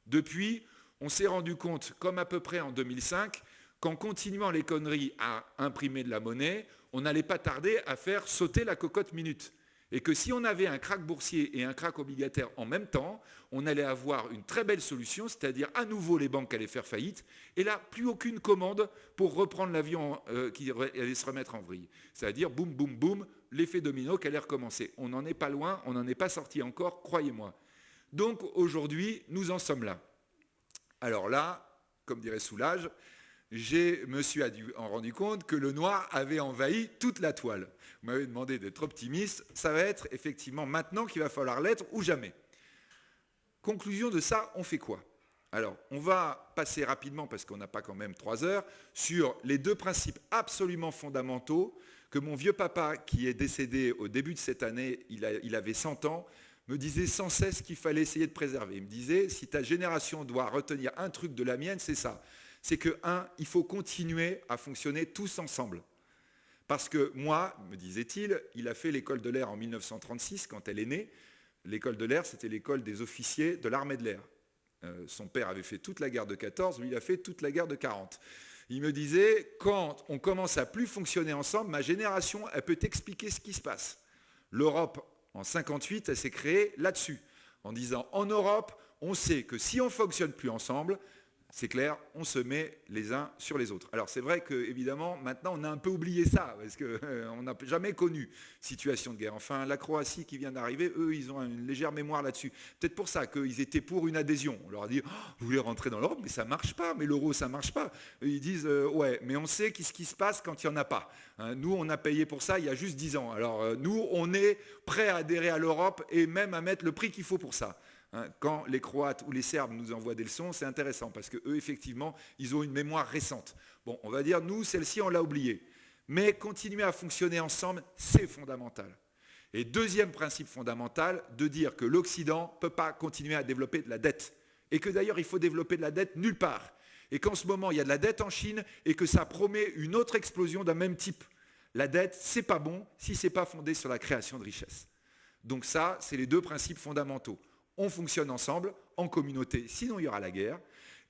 Depuis, on s'est rendu compte, comme à peu près en 2005, qu'en continuant les conneries à imprimer de la monnaie, on n'allait pas tarder à faire sauter la cocotte minute. Et que si on avait un krach boursier et un krach obligataire en même temps, on allait avoir une très belle solution, c'est-à-dire à nouveau les banques allaient faire faillite, et là, plus aucune commande pour reprendre l'avion qui allait se remettre en vrille. C'est-à-dire, boum, boum, boum, l'effet domino qui allait recommencer. On n'en est pas loin, on n'en est pas sorti encore, croyez-moi. Donc aujourd'hui, nous en sommes là. Alors là, comme dirait Soulage, je me suis rendu compte que le noir avait envahi toute la toile. Vous m'avez demandé d'être optimiste, ça va être effectivement maintenant qu'il va falloir l'être ou jamais. Conclusion de ça, on fait quoi? Alors, on va passer rapidement, parce qu'on n'a pas quand même 3 heures, sur les 2 principes absolument fondamentaux que mon vieux papa, qui est décédé au début de cette année, il avait 100 ans, me disait sans cesse qu'il fallait essayer de préserver. Il me disait, si ta génération doit retenir un truc de la mienne, c'est ça. C'est que, il faut continuer à fonctionner tous ensemble. Parce que moi, me disait-il, il a fait l'école de l'air en 1936, quand elle est née. L'école de l'air, c'était l'école des officiers de l'armée de l'air. Son père avait fait toute la guerre de 14, lui, il a fait toute la guerre de 40. Il me disait, quand on commence à plus fonctionner ensemble, ma génération, elle peut t'expliquer ce qui se passe. L'Europe, en 58, elle s'est créée là-dessus, en disant, en Europe, on sait que si on ne fonctionne plus ensemble, c'est clair, on se met les uns sur les autres. Alors c'est vrai qu'évidemment, maintenant, on a un peu oublié ça, parce qu'on n'a jamais connu situation de guerre. Enfin, la Croatie qui vient d'arriver, eux, ils ont une légère mémoire là-dessus. Peut-être pour ça qu'ils étaient pour une adhésion. On leur a dit, vous voulez rentrer dans l'Europe, mais ça ne marche pas, mais l'euro, ça ne marche pas. Et ils disent, ouais, mais on sait ce qui se passe quand il n'y en a pas. Nous, on a payé pour ça il y a juste 10 ans. Alors nous, on est prêts à adhérer à l'Europe et même à mettre le prix qu'il faut pour ça. hein. Quand les Croates ou les Serbes nous envoient des leçons, c'est intéressant parce qu'eux, effectivement, ils ont une mémoire récente. Bon, on va dire, nous, celle-ci, on l'a oubliée. Mais continuer à fonctionner ensemble, c'est fondamental. Et deuxième principe fondamental, de dire que l'Occident ne peut pas continuer à développer de la dette. Et que d'ailleurs, il faut développer de la dette nulle part. Et qu'en ce moment, il y a de la dette en Chine et que ça promet une autre explosion d'un même type. La dette, c'est pas bon si ce n'est pas fondé sur la création de richesse. Donc ça, c'est les deux principes fondamentaux. On fonctionne ensemble, en communauté, sinon il y aura la guerre.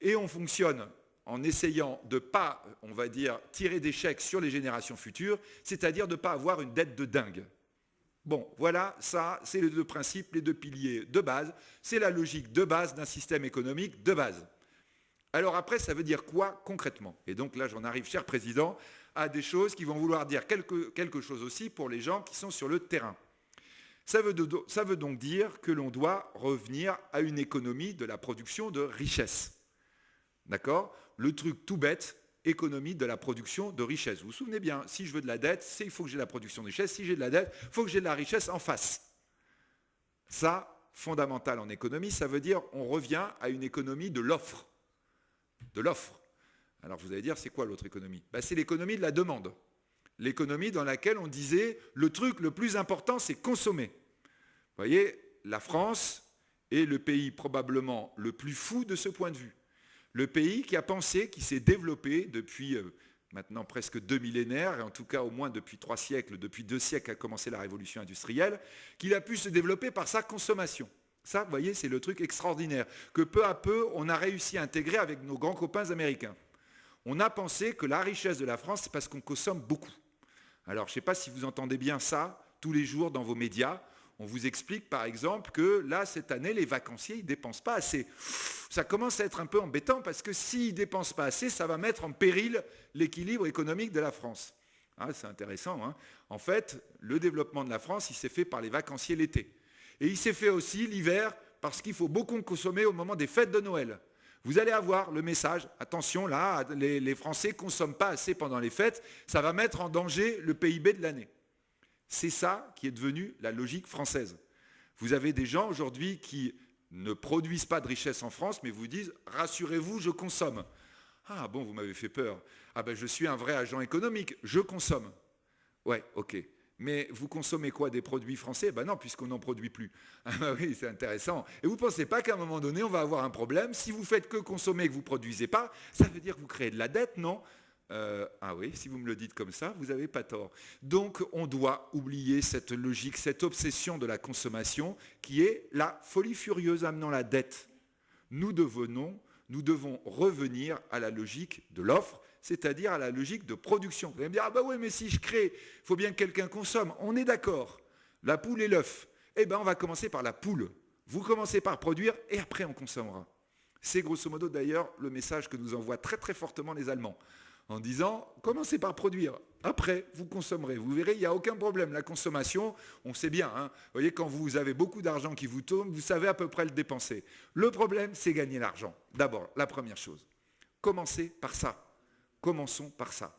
Et on fonctionne en essayant de ne pas, on va dire, tirer des chèques sur les générations futures, c'est-à-dire de ne pas avoir une dette de dingue. Bon, voilà, ça, c'est les deux principes, les deux piliers de base. C'est la logique de base d'un système économique de base. Alors après, ça veut dire quoi concrètement? Et donc là, j'en arrive, cher Président, à des choses qui vont vouloir dire quelque chose aussi pour les gens qui sont sur le terrain. Ça veut donc dire que l'on doit revenir à une économie de la production de richesse. D'accord? Le truc tout bête, économie de la production de richesse. Vous vous souvenez bien, si je veux de la dette, il faut que j'ai la production de richesse. Si j'ai de la dette, il faut que j'ai de la richesse en face. Ça, fondamental en économie, ça veut dire on revient à une économie de l'offre. De l'offre. Alors vous allez dire, c'est quoi l'autre économie? C'est l'économie de la demande. L'économie dans laquelle on disait, le truc le plus important, c'est consommer. Vous voyez, la France est le pays probablement le plus fou de ce point de vue. Le pays qui a pensé, qui s'est développé depuis maintenant presque 2 millénaires, et en tout cas au moins depuis 3 siècles, depuis 2 siècles a commencé la révolution industrielle, qu'il a pu se développer par sa consommation. Ça, vous voyez, c'est le truc extraordinaire, que peu à peu, on a réussi à intégrer avec nos grands copains américains. On a pensé que la richesse de la France, c'est parce qu'on consomme beaucoup. Alors, je ne sais pas si vous entendez bien ça tous les jours dans vos médias. On vous explique par exemple que là, cette année, les vacanciers, ils ne dépensent pas assez. Ça commence à être un peu embêtant parce que s'ils ne dépensent pas assez, ça va mettre en péril l'équilibre économique de la France. Ah, c'est intéressant, hein. En fait, le développement de la France, il s'est fait par les vacanciers l'été. Et il s'est fait aussi l'hiver parce qu'il faut beaucoup consommer au moment des fêtes de Noël. Vous allez avoir le message, attention là, les Français ne consomment pas assez pendant les fêtes, ça va mettre en danger le PIB de l'année. C'est ça qui est devenu la logique française. Vous avez des gens aujourd'hui qui ne produisent pas de richesse en France, mais vous disent « rassurez-vous, je consomme ». Ah bon, vous m'avez fait peur. Ah ben je suis un vrai agent économique, je consomme. Ouais, ok. Mais vous consommez quoi, des produits français? Ben non, puisqu'on n'en produit plus. Ah ben oui, c'est intéressant. Et vous ne pensez pas qu'à un moment donné, on va avoir un problème? Si vous faites que consommer et que vous ne produisez pas, ça veut dire que vous créez de la dette, non? Ah oui, si vous me le dites comme ça, vous n'avez pas tort. Donc on doit oublier cette logique, cette obsession de la consommation qui est la folie furieuse amenant la dette. Nous devons revenir à la logique de l'offre, c'est-à-dire à la logique de production. Vous allez me dire, ah bah oui, mais si je crée, il faut bien que quelqu'un consomme. On est d'accord. La poule et l'œuf. Eh bien, on va commencer par la poule. Vous commencez par produire et après on consommera. C'est grosso modo d'ailleurs le message que nous envoient très très fortement les Allemands. En disant, commencez par produire, après vous consommerez. Vous verrez, il n'y a aucun problème. La consommation, on sait bien. Hein. Vous voyez, quand vous avez beaucoup d'argent qui vous tombe, vous savez à peu près le dépenser. Le problème, c'est gagner l'argent. D'abord, la première chose. Commencez par ça. Commençons par ça.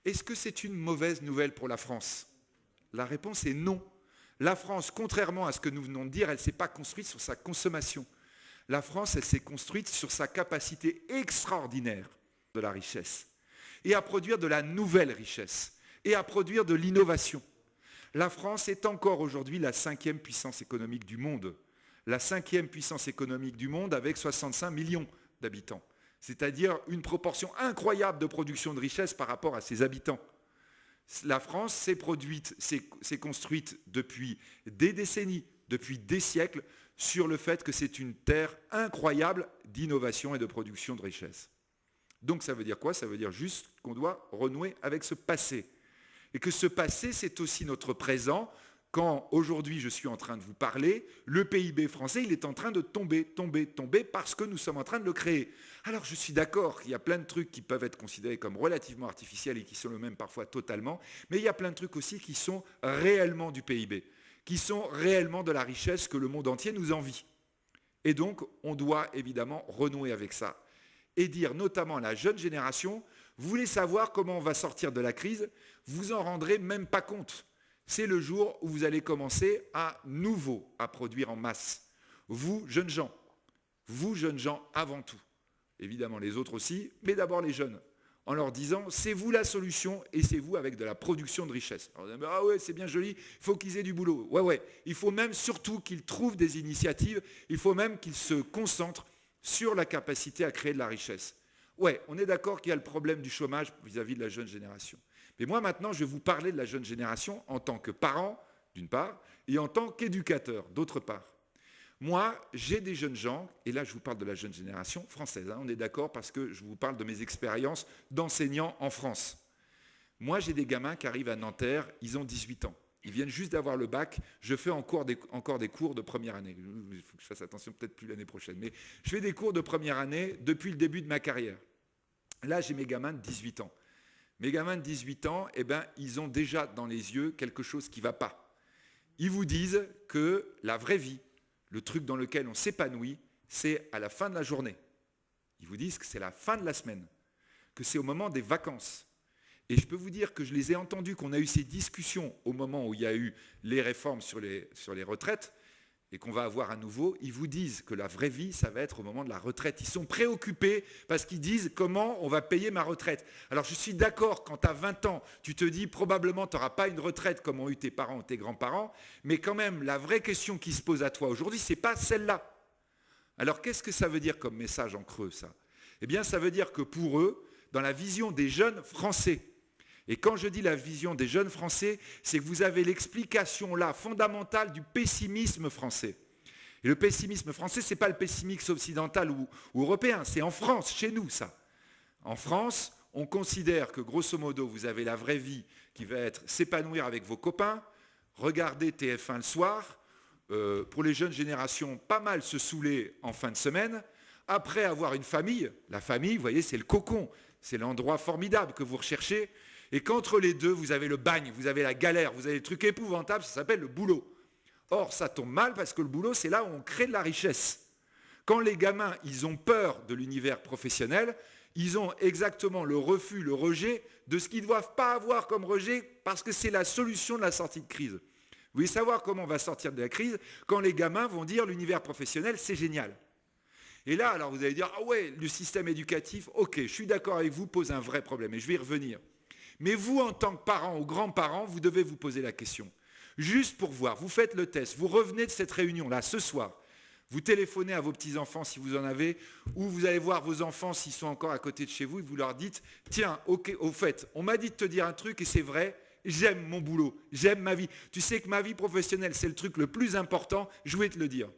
Est-ce que c'est une mauvaise nouvelle pour la France? La réponse est non. La France, contrairement à ce que nous venons de dire, elle ne s'est pas construite sur sa consommation. La France, elle s'est construite sur sa capacité extraordinaire de la richesse. Et à produire de la nouvelle richesse, et à produire de l'innovation. La France est encore aujourd'hui la 5e puissance économique du monde. La 5e puissance économique du monde avec 65 millions d'habitants. C'est-à-dire une proportion incroyable de production de richesse par rapport à ses habitants. La France s'est construite depuis des décennies, depuis des siècles, sur le fait que c'est une terre incroyable d'innovation et de production de richesse. Donc ça veut dire quoi? Ça veut dire juste qu'on doit renouer avec ce passé. Et que ce passé, c'est aussi notre présent. Quand aujourd'hui je suis en train de vous parler, le PIB français, il est en train de tomber parce que nous sommes en train de le créer. Alors je suis d'accord qu'il y a plein de trucs qui peuvent être considérés comme relativement artificiels et qui sont le même parfois totalement, mais il y a plein de trucs aussi qui sont réellement du PIB, qui sont réellement de la richesse que le monde entier nous envie. Et donc on doit évidemment renouer avec ça. Et dire notamment à la jeune génération, vous voulez savoir comment on va sortir de la crise, vous en rendrez même pas compte. C'est le jour où vous allez commencer à nouveau à produire en masse, vous, jeunes gens avant tout, évidemment les autres aussi, mais d'abord les jeunes, en leur disant, c'est vous la solution et c'est vous avec de la production de richesse. Alors, on dit, ah ouais, c'est bien joli, il faut qu'ils aient du boulot. Ouais, il faut même surtout qu'ils trouvent des initiatives, il faut même qu'ils se concentrent sur la capacité à créer de la richesse. Ouais, on est d'accord qu'il y a le problème du chômage vis-à-vis de la jeune génération. Mais moi maintenant, je vais vous parler de la jeune génération en tant que parent, d'une part, et en tant qu'éducateur, d'autre part. Moi, j'ai des jeunes gens, et là je vous parle de la jeune génération française, on est d'accord parce que je vous parle de mes expériences d'enseignant en France. Moi, j'ai des gamins qui arrivent à Nanterre, ils ont 18 ans. Ils viennent juste d'avoir le bac, je fais encore des cours de première année. Il faut que je fasse attention, peut-être plus l'année prochaine, mais je fais des cours de première année depuis le début de ma carrière. Là, j'ai mes gamins de 18 ans. Mes gamins de 18 ans, ils ont déjà dans les yeux quelque chose qui ne va pas. Ils vous disent que la vraie vie, le truc dans lequel on s'épanouit, c'est à la fin de la journée. Ils vous disent que c'est la fin de la semaine, que c'est au moment des vacances. Et je peux vous dire que je les ai entendus, qu'on a eu ces discussions au moment où il y a eu les réformes sur les retraites, et qu'on va avoir à nouveau, ils vous disent que la vraie vie, ça va être au moment de la retraite. Ils sont préoccupés parce qu'ils disent comment on va payer ma retraite. Alors je suis d'accord, quand tu as 20 ans, tu te dis probablement tu n'auras pas une retraite comme ont eu tes parents ou tes grands-parents, mais quand même, la vraie question qui se pose à toi aujourd'hui, ce n'est pas celle-là. Alors qu'est-ce que ça veut dire comme message en creux, ça ? Eh bien, ça veut dire que pour eux, dans la vision des jeunes Français, et quand je dis la vision des jeunes Français, c'est que vous avez l'explication là, fondamentale du pessimisme français. Et le pessimisme français, ce n'est pas le pessimisme occidental ou européen, c'est en France, chez nous ça. En France, on considère que grosso modo, vous avez la vraie vie qui va être s'épanouir avec vos copains, regarder TF1 le soir, pour les jeunes générations, pas mal se saouler en fin de semaine, après avoir une famille, la famille, vous voyez, c'est le cocon, c'est l'endroit formidable que vous recherchez, et qu'entre les deux, vous avez le bagne, vous avez la galère, vous avez le truc épouvantable, ça s'appelle le boulot. Or, ça tombe mal parce que le boulot, c'est là où on crée de la richesse. Quand les gamins, ils ont peur de l'univers professionnel, ils ont exactement le refus, le rejet de ce qu'ils ne doivent pas avoir comme rejet parce que c'est la solution de la sortie de crise. Vous voulez savoir comment on va sortir de la crise quand les gamins vont dire l'univers professionnel, c'est génial. Et là, alors vous allez dire, ah ouais, le système éducatif, ok, je suis d'accord avec vous, pose un vrai problème et je vais y revenir. Mais vous, en tant que parents ou grands-parents, vous devez vous poser la question. Juste pour voir, vous faites le test, vous revenez de cette réunion-là ce soir, vous téléphonez à vos petits-enfants si vous en avez, ou vous allez voir vos enfants s'ils sont encore à côté de chez vous et vous leur dites, tiens, ok, au fait, on m'a dit de te dire un truc et c'est vrai, j'aime mon boulot, j'aime ma vie. Tu sais que ma vie professionnelle, c'est le truc le plus important, je vais te le dire.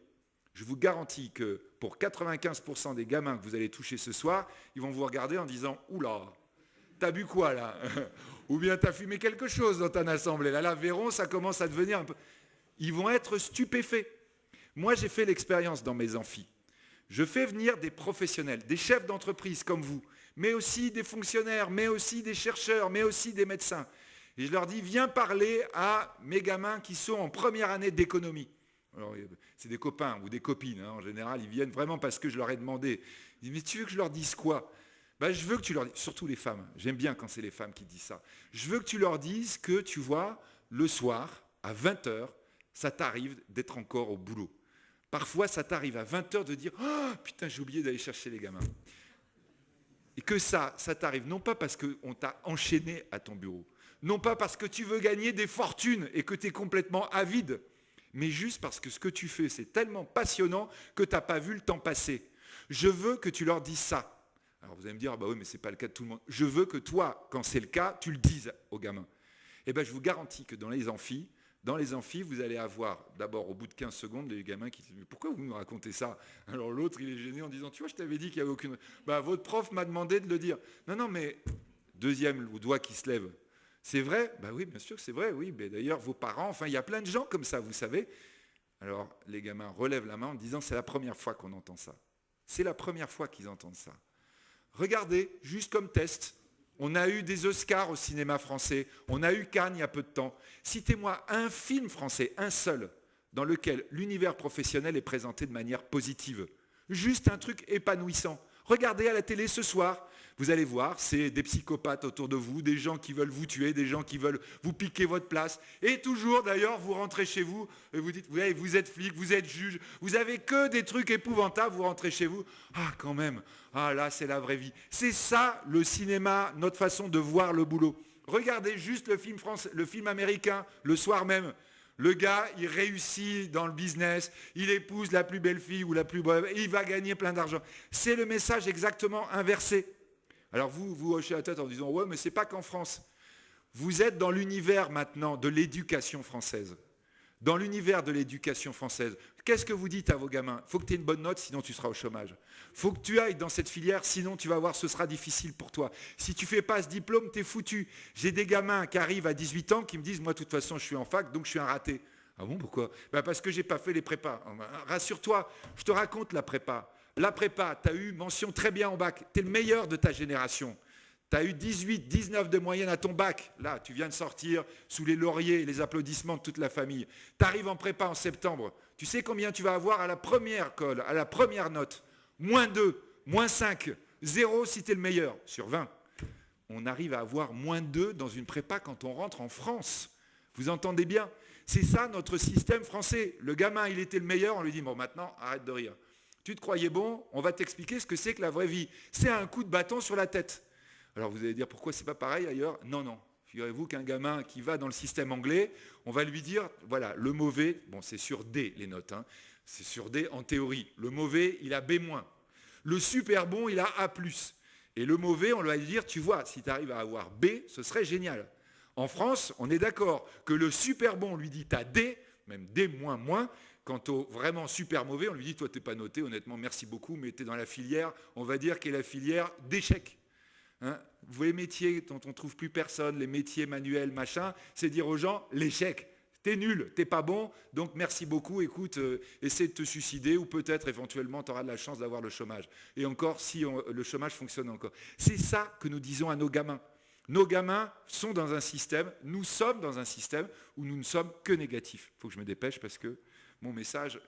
Je vous garantis que pour 95% des gamins que vous allez toucher ce soir, ils vont vous regarder en disant, oula, t'as bu quoi là ? Ou bien t'as fumé quelque chose dans ta assemblée. Là, verront, ça commence à devenir un peu... Ils vont être stupéfaits. Moi, j'ai fait l'expérience dans mes amphis. Je fais venir des professionnels, des chefs d'entreprise comme vous, mais aussi des fonctionnaires, mais aussi des chercheurs, mais aussi des médecins. Et je leur dis, viens parler à mes gamins qui sont en première année d'économie. Alors, c'est des copains ou des copines, en général, ils viennent vraiment parce que je leur ai demandé. Ils disent, mais tu veux que je leur dise quoi ? Je veux que tu leur dises, surtout les femmes, j'aime bien quand c'est les femmes qui disent ça, je veux que tu leur dises que, tu vois, le soir, à 20h, ça t'arrive d'être encore au boulot. Parfois, ça t'arrive à 20h de dire « Oh, putain, j'ai oublié d'aller chercher les gamins ». Et que ça t'arrive non pas parce qu'on t'a enchaîné à ton bureau, non pas parce que tu veux gagner des fortunes et que tu es complètement avide, mais juste parce que ce que tu fais, c'est tellement passionnant que tu n'as pas vu le temps passer. Je veux que tu leur dises ça. Alors vous allez me dire, ah bah oui, mais ce n'est pas le cas de tout le monde. Je veux que toi, quand c'est le cas, tu le dises aux gamins. Eh bien, je vous garantis que dans les amphis, vous allez avoir, d'abord, au bout de 15 secondes, les gamins qui disent, mais pourquoi vous nous racontez ça ? Alors l'autre, il est gêné en disant, tu vois, je t'avais dit qu'il n'y avait aucune... votre prof m'a demandé de le dire. Non, mais deuxième doigt qui se lève. C'est vrai ? Oui, bien sûr que c'est vrai, oui. Mais d'ailleurs, vos parents, il y a plein de gens comme ça, vous savez. Alors, les gamins relèvent la main en disant, c'est la première fois qu'on entend ça. C'est la première fois qu'ils entendent ça. Regardez, juste comme test, on a eu des Oscars au cinéma français, on a eu Cannes il y a peu de temps. Citez-moi un film français, un seul, dans lequel l'univers professionnel est présenté de manière positive. Juste un truc épanouissant. Regardez à la télé ce soir, Vous allez voir, c'est des psychopathes autour de vous, des gens qui veulent vous tuer, des gens qui veulent vous piquer votre place. Et toujours, d'ailleurs, vous rentrez chez vous et vous dites, ouais, vous êtes flic, vous êtes juge, vous avez que des trucs épouvantables, vous rentrez chez vous. Ah, quand même, ah là, c'est la vraie vie. C'est ça, le cinéma, notre façon de voir le boulot. Regardez juste le film américain, le soir même. Le gars, il réussit dans le business, il épouse la plus belle fille ou la plus belle, il va gagner plein d'argent. C'est le message exactement inversé. Alors vous hochez la tête en disant « Ouais, mais c'est pas qu'en France ». Vous êtes dans l'univers maintenant de l'éducation française. Dans l'univers de l'éducation française, qu'est-ce que vous dites à vos gamins? Il faut que tu aies une bonne note, sinon tu seras au chômage. Il faut que tu ailles dans cette filière, sinon tu vas voir, ce sera difficile pour toi. Si tu ne fais pas ce diplôme, tu es foutu. J'ai des gamins qui arrivent à 18 ans qui me disent « Moi, de toute façon, je suis en fac, donc je suis un raté ». Ah bon, pourquoi? Parce que je n'ai pas fait les prépas. Rassure-toi, je te raconte la prépa. La prépa, tu as eu mention très bien en bac. Tu es le meilleur de ta génération. Tu as eu 18, 19 de moyenne à ton bac. Là, tu viens de sortir sous les lauriers et les applaudissements de toute la famille. Tu arrives en prépa en septembre. Tu sais combien tu vas avoir à la première colle, à la première note? -2, -5, 0 si tu es le meilleur, sur 20. On arrive à avoir -2 dans une prépa quand on rentre en France. Vous entendez bien? C'est ça notre système français. Le gamin, il était le meilleur, on lui dit « Bon, maintenant, arrête de rire. Tu te croyais bon, on va t'expliquer ce que c'est que la vraie vie. C'est un coup de bâton sur la tête. » Alors vous allez dire, pourquoi c'est pas pareil ailleurs? Non, non. Figurez-vous qu'un gamin qui va dans le système anglais, on va lui dire, voilà, le mauvais, bon c'est sur D les notes, hein, c'est sur D en théorie. Le mauvais, il a B-. Le super bon, il a A+. Et le mauvais, on va lui dire, tu vois, si tu arrives à avoir B, ce serait génial. En France, on est d'accord que le super bon, on lui dit, tu as D, même D-. Quant au vraiment super mauvais, on lui dit, toi, tu n'es pas noté, honnêtement, merci beaucoup, mais tu es dans la filière, on va dire qu'est la filière d'échec. Hein, vous les métiers dont on ne trouve plus personne, les métiers manuels, machin, c'est dire aux gens, l'échec, t'es nul, t'es pas bon, donc merci beaucoup, écoute, essaie de te suicider, ou peut-être éventuellement tu auras de la chance d'avoir le chômage. Et encore, si le chômage fonctionne encore. C'est ça que nous disons à nos gamins. Nos gamins sont dans un système, nous sommes dans un système où nous ne sommes que négatifs. Il faut que je me dépêche parce que mon message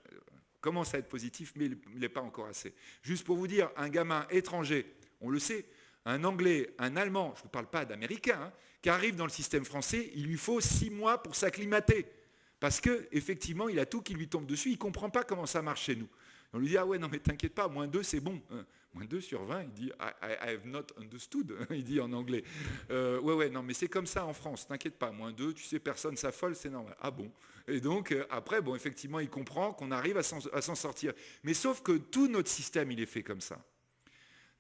commence à être positif, mais il n'est pas encore assez. Juste pour vous dire, un gamin étranger, on le sait, un Anglais, un Allemand, je ne vous parle pas d'Américain, hein, qui arrive dans le système français, il lui faut 6 mois pour s'acclimater. Parce qu'effectivement, il a tout qui lui tombe dessus, il ne comprend pas comment ça marche chez nous. On lui dit, ah ouais, non mais t'inquiète pas, -2 c'est bon. -2 sur 20, il dit, I have not understood, il dit en anglais. Ouais, non mais c'est comme ça en France, t'inquiète pas, -2, tu sais, personne s'affole, c'est normal. Ah bon? Et donc, après, bon, effectivement, il comprend qu'on arrive à s'en sortir. Mais sauf que tout notre système, il est fait comme ça.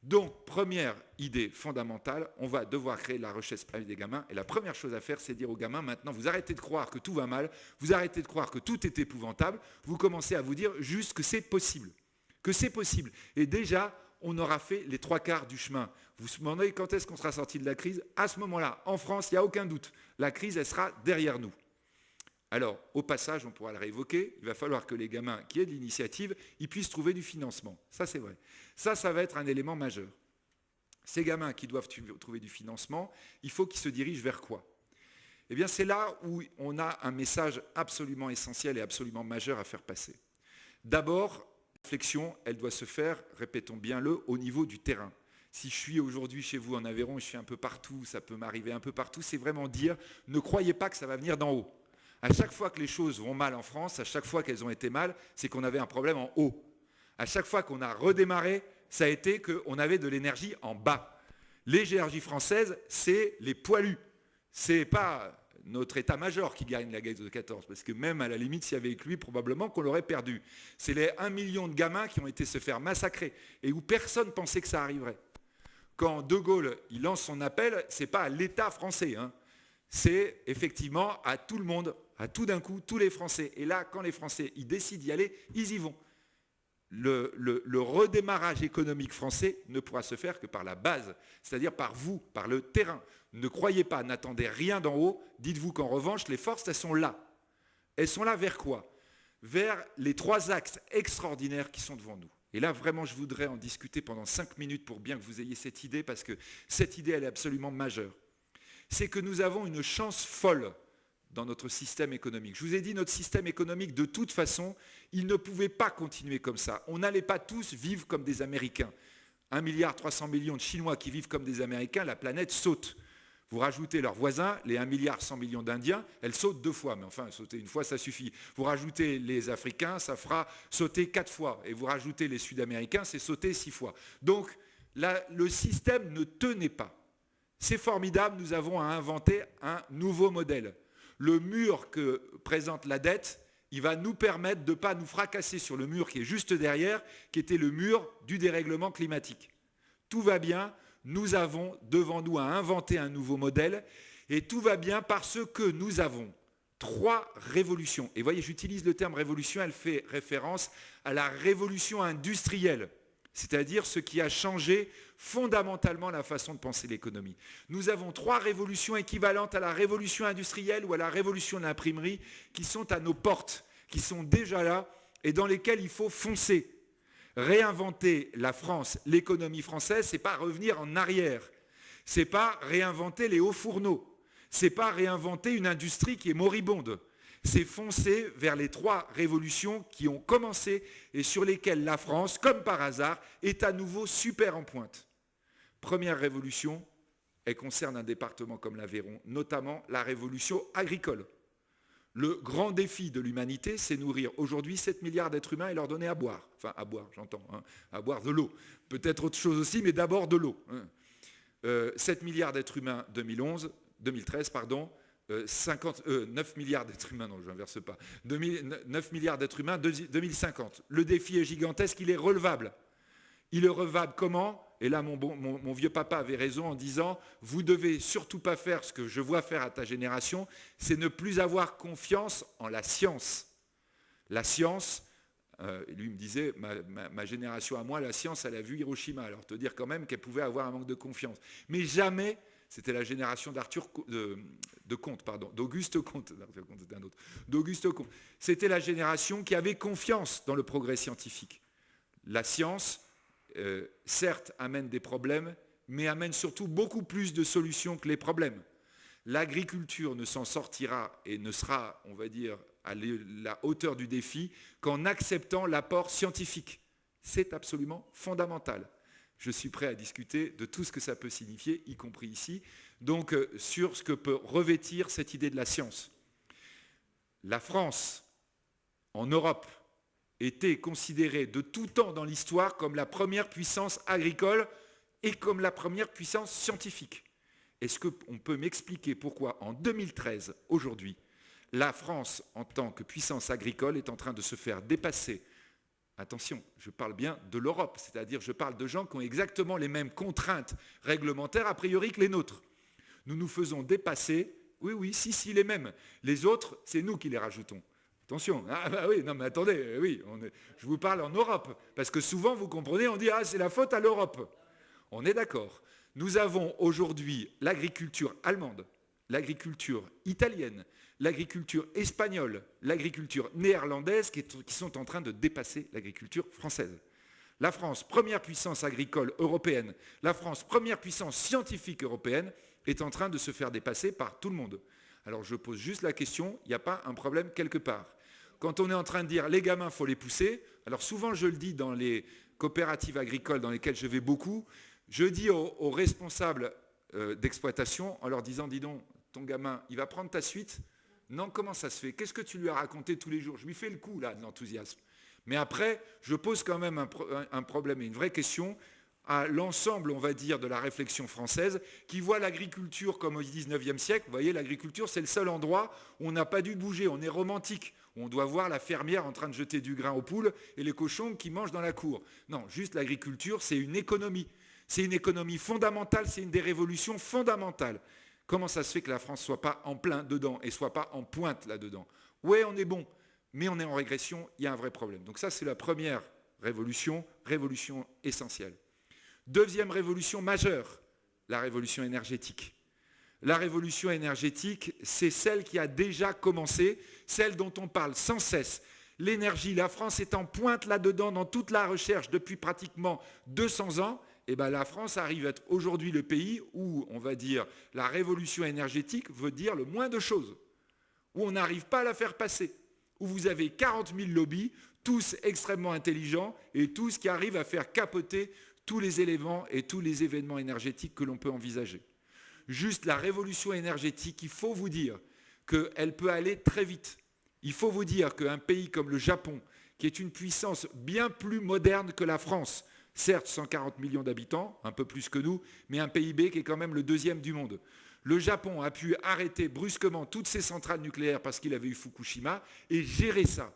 Donc, première idée fondamentale, on va devoir créer de la recherche avec des gamins. Et la première chose à faire, c'est dire aux gamins, maintenant, vous arrêtez de croire que tout va mal, vous arrêtez de croire que tout est épouvantable, vous commencez à vous dire juste que c'est possible. Que c'est possible. Et déjà, on aura fait les 3/4 du chemin. Vous vous demandez quand est-ce qu'on sera sorti de la crise? À ce moment-là, en France, il n'y a aucun doute. La crise, elle sera derrière nous. Alors, au passage, on pourra le réévoquer, il va falloir que les gamins qui aient de l'initiative, ils puissent trouver du financement. Ça, c'est vrai. Ça va être un élément majeur. Ces gamins qui doivent trouver du financement, il faut qu'ils se dirigent vers quoi? Eh bien, c'est là où on a un message absolument essentiel et absolument majeur à faire passer. D'abord, la réflexion, elle doit se faire, répétons bien-le, au niveau du terrain. Si je suis aujourd'hui chez vous en Aveyron, je suis un peu partout, ça peut m'arriver un peu partout, c'est vraiment dire, ne croyez pas que ça va venir d'en haut. À chaque fois que les choses vont mal en France, à chaque fois qu'elles ont été mal, c'est qu'on avait un problème en haut. À chaque fois qu'on a redémarré, ça a été qu'on avait de l'énergie en bas. L'énergie française, c'est les poilus. C'est pas notre état-major qui gagne la guerre de 14, parce que même à la limite, s'il y avait avec lui, probablement qu'on l'aurait perdu. C'est les 1 million de gamins qui ont été se faire massacrer et où personne pensait que ça arriverait. Quand De Gaulle il lance son appel, c'est pas à l'État français, hein. C'est effectivement à tout le monde, à tout d'un coup, tous les Français. Et là, quand les Français ils décident d'y aller, ils y vont. Le redémarrage économique français ne pourra se faire que par la base, c'est-à-dire par vous, par le terrain. Ne croyez pas, n'attendez rien d'en haut, dites-vous qu'en revanche, les forces, elles sont là. Elles sont là vers quoi? Vers les 3 axes extraordinaires qui sont devant nous. Et là, vraiment, je voudrais en discuter pendant 5 minutes pour bien que vous ayez cette idée, parce que cette idée, elle est absolument majeure. C'est que nous avons une chance folle dans notre système économique. Je vous ai dit, notre système économique, de toute façon, il ne pouvait pas continuer comme ça. On n'allait pas tous vivre comme des Américains. 1,3 milliard de Chinois qui vivent comme des Américains, la planète saute. Vous rajoutez leurs voisins, les 1,1 milliard d'Indiens, elle saute 2 fois, mais enfin, sauter une fois, ça suffit. Vous rajoutez les Africains, ça fera sauter 4 fois. Et vous rajoutez les Sud-Américains, c'est sauter 6 fois. Donc, là, le système ne tenait pas. C'est formidable, nous avons à inventer un nouveau modèle. Le mur que présente la dette, il va nous permettre de ne pas nous fracasser sur le mur qui est juste derrière, qui était le mur du dérèglement climatique. Tout va bien. Nous avons devant nous à inventer un nouveau modèle et tout va bien parce que nous avons 3 révolutions. Et voyez, j'utilise le terme révolution, elle fait référence à la révolution industrielle, c'est-à-dire ce qui a changé fondamentalement la façon de penser l'économie. Nous avons 3 révolutions équivalentes à la révolution industrielle ou à la révolution de l'imprimerie qui sont à nos portes, qui sont déjà là et dans lesquelles il faut foncer. Réinventer la France, l'économie française, ce n'est pas revenir en arrière. Ce n'est pas réinventer les hauts fourneaux. Ce n'est pas réinventer une industrie qui est moribonde. C'est foncer vers les 3 révolutions qui ont commencé et sur lesquelles la France, comme par hasard, est à nouveau super en pointe. Première révolution, elle concerne un département comme l'Aveyron, notamment la révolution agricole. Le grand défi de l'humanité, c'est nourrir aujourd'hui 7 milliards d'êtres humains et leur donner à boire. Enfin, à boire, j'entends, hein, à boire de l'eau. Peut-être autre chose aussi, mais d'abord de l'eau. 7 milliards d'êtres humains 2013, 9 milliards d'êtres humains, non, je n'inverse pas. 9 milliards d'êtres humains 2050. Le défi est gigantesque, il est relevable. Il est relevable comment ? Et là, mon vieux papa avait raison en disant « Vous devez surtout pas faire ce que je vois faire à ta génération, c'est ne plus avoir confiance en la science. » La science, lui me disait, ma génération à moi, la science, elle a vu Hiroshima. Alors te dire quand même qu'elle pouvait avoir un manque de confiance. Mais jamais, c'était la génération d'Auguste Comte, c'était un autre, d'Auguste Comte. C'était la génération qui avait confiance dans le progrès scientifique. La science, certes, amène des problèmes, mais amène surtout beaucoup plus de solutions que les problèmes. L'agriculture ne s'en sortira et ne sera, on va dire, à la hauteur du défi qu'en acceptant l'apport scientifique. C'est absolument fondamental. Je suis prêt à discuter de tout ce que ça peut signifier, y compris ici, donc sur ce que peut revêtir cette idée de la science. La France, en Europe, était considérée de tout temps dans l'histoire comme la première puissance agricole et comme la première puissance scientifique. Est-ce qu'on peut m'expliquer pourquoi en 2013, aujourd'hui, la France, en tant que puissance agricole, est en train de se faire dépasser? Attention, je parle bien de l'Europe, c'est-à-dire je parle de gens qui ont exactement les mêmes contraintes réglementaires a priori que les nôtres. Nous nous faisons dépasser, oui, si, les mêmes. Les autres, c'est nous qui les rajoutons. Attention, oui, non mais attendez, oui, je vous parle en Europe, parce que souvent, vous comprenez, on dit, c'est la faute à l'Europe. On est d'accord. Nous avons aujourd'hui l'agriculture allemande, l'agriculture italienne, l'agriculture espagnole, l'agriculture néerlandaise qui sont en train de dépasser l'agriculture française. La France, première puissance agricole européenne, la France, première puissance scientifique européenne, est en train de se faire dépasser par tout le monde. Alors je pose juste la question, il n'y a pas un problème quelque part? Quand on est en train de dire les gamins, il faut les pousser, alors souvent je le dis dans les coopératives agricoles dans lesquelles je vais beaucoup, je dis aux responsables d'exploitation en leur disant, dis donc, ton gamin, il va prendre ta suite? Non, comment ça se fait? Qu'est-ce que tu lui as raconté tous les jours? Je lui fais le coup, là, de l'enthousiasme. Mais après, je pose quand même un problème et une vraie question à l'ensemble, on va dire, de la réflexion française, qui voit l'agriculture comme au XIXe siècle. Vous voyez, l'agriculture, c'est le seul endroit où on n'a pas dû bouger, on est romantique. On doit voir la fermière en train de jeter du grain aux poules et les cochons qui mangent dans la cour. Non, juste l'agriculture, c'est une économie. C'est une économie fondamentale, c'est une des révolutions fondamentales. Comment ça se fait que la France ne soit pas en plein dedans et ne soit pas en pointe là-dedans? Oui, on est bon, mais on est en régression, il y a un vrai problème. Donc ça, c'est la première révolution essentielle. Deuxième révolution majeure, la révolution énergétique. La révolution énergétique, c'est celle qui a déjà commencé, celle dont on parle sans cesse. L'énergie, la France est en pointe là-dedans dans toute la recherche depuis pratiquement 200 ans. Et bien la France arrive à être aujourd'hui le pays où, on va dire, la révolution énergétique veut dire le moins de choses, où on n'arrive pas à la faire passer, où vous avez 40 000 lobbies, tous extrêmement intelligents et tous qui arrivent à faire capoter tous les éléments et tous les événements énergétiques que l'on peut envisager. Juste la révolution énergétique, il faut vous dire qu'elle peut aller très vite. Il faut vous dire qu'un pays comme le Japon, qui est une puissance bien plus moderne que la France, certes 140 millions d'habitants, un peu plus que nous, mais un PIB qui est quand même le 2e du monde. Le Japon a pu arrêter brusquement toutes ses centrales nucléaires parce qu'il avait eu Fukushima et gérer ça.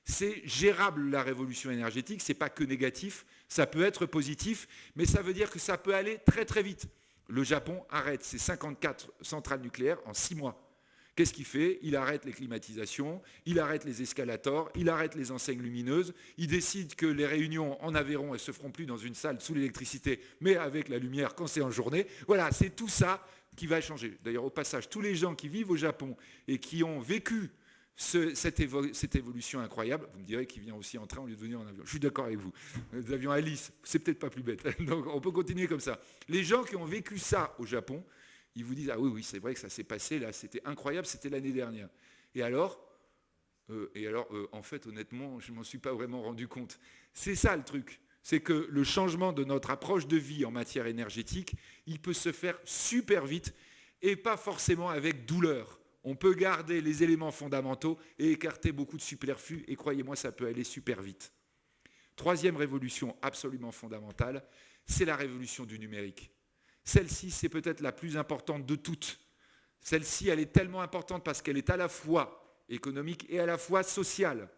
C'est gérable la révolution énergétique, ce n'est pas que négatif, ça peut être positif, mais ça veut dire que ça peut aller très très vite. Le Japon arrête ses 54 centrales nucléaires en 6 mois. Qu'est-ce qu'il fait? Il arrête les climatisations, il arrête les escalators, il arrête les enseignes lumineuses, il décide que les réunions en Aveyron, elles ne se feront plus dans une salle sous l'électricité, mais avec la lumière quand c'est en journée. Voilà, c'est tout ça qui va changer. D'ailleurs, au passage, tous les gens qui vivent au Japon et qui ont vécu cette évolution incroyable, vous me direz qu'il vient aussi en train au lieu de venir en avion. Je suis d'accord avec vous. Les avions Alice, c'est peut-être pas plus bête. Donc on peut continuer comme ça. Les gens qui ont vécu ça au Japon, ils vous disent, ah oui, c'est vrai que ça s'est passé, là, c'était incroyable, c'était l'année dernière. Et alors, en fait, honnêtement, je ne m'en suis pas vraiment rendu compte. C'est ça le truc. C'est que le changement de notre approche de vie en matière énergétique, il peut se faire super vite et pas forcément avec douleur. On peut garder les éléments fondamentaux et écarter beaucoup de superflus, et croyez-moi, ça peut aller super vite. 3e révolution absolument fondamentale, c'est la révolution du numérique. Celle-ci, c'est peut-être la plus importante de toutes. Celle-ci, elle est tellement importante parce qu'elle est à la fois économique et à la fois sociale.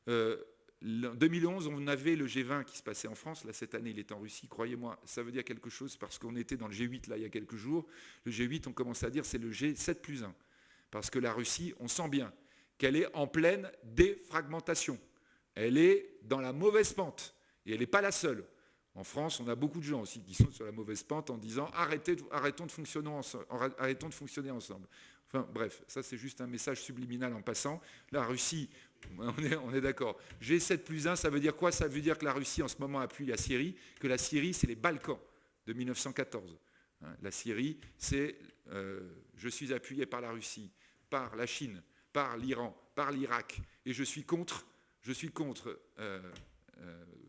En 2011, on avait le G20 qui se passait en France. Là, cette année, il est en Russie. Croyez-moi, ça veut dire quelque chose parce qu'on était dans le G8 là, il y a quelques jours. Le G8, on commence à dire c'est le G7+1. Parce que la Russie, on sent bien qu'elle est en pleine défragmentation. Elle est dans la mauvaise pente. Et elle n'est pas la seule. En France, on a beaucoup de gens aussi qui sont sur la mauvaise pente en disant arrêtons de fonctionner ensemble. Enfin bref, ça c'est juste un message subliminal en passant. La Russie, on est d'accord. G7+1, ça veut dire quoi? Ça veut dire que la Russie en ce moment appuie la Syrie, que la Syrie c'est les Balkans de 1914. La Syrie, c'est je suis appuyé par la Russie, par la Chine, par l'Iran, par l'Irak, et je suis contre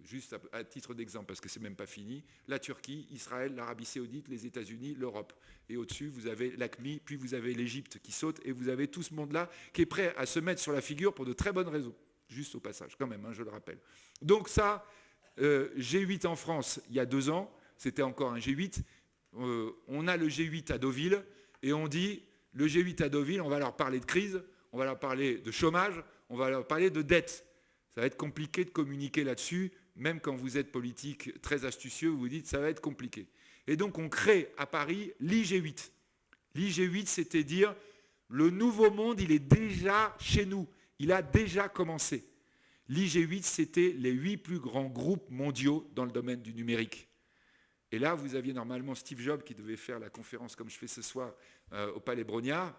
juste à titre d'exemple, parce que c'est même pas fini, la Turquie, Israël, l'Arabie Saoudite, les États-Unis, l'Europe. Et au-dessus, vous avez l'AQMI, puis vous avez l'Égypte qui saute, et vous avez tout ce monde-là qui est prêt à se mettre sur la figure pour de très bonnes raisons. Juste au passage, quand même, je le rappelle. Donc ça, G8 en France, il y a 2 ans, c'était encore un G8. On a le G8 à Deauville, et on dit, le G8 à Deauville, on va leur parler de crise, on va leur parler de chômage, on va leur parler de dette. Ça va être compliqué de communiquer là-dessus, même quand vous êtes politique très astucieux, vous vous dites ça va être compliqué. Et donc on crée à Paris l'IG8. L'IG8, c'était dire le nouveau monde, il est déjà chez nous, il a déjà commencé. L'IG8, c'était les 8 plus grands groupes mondiaux dans le domaine du numérique. Et là, vous aviez normalement Steve Jobs qui devait faire la conférence comme je fais ce soir au Palais Brongniart.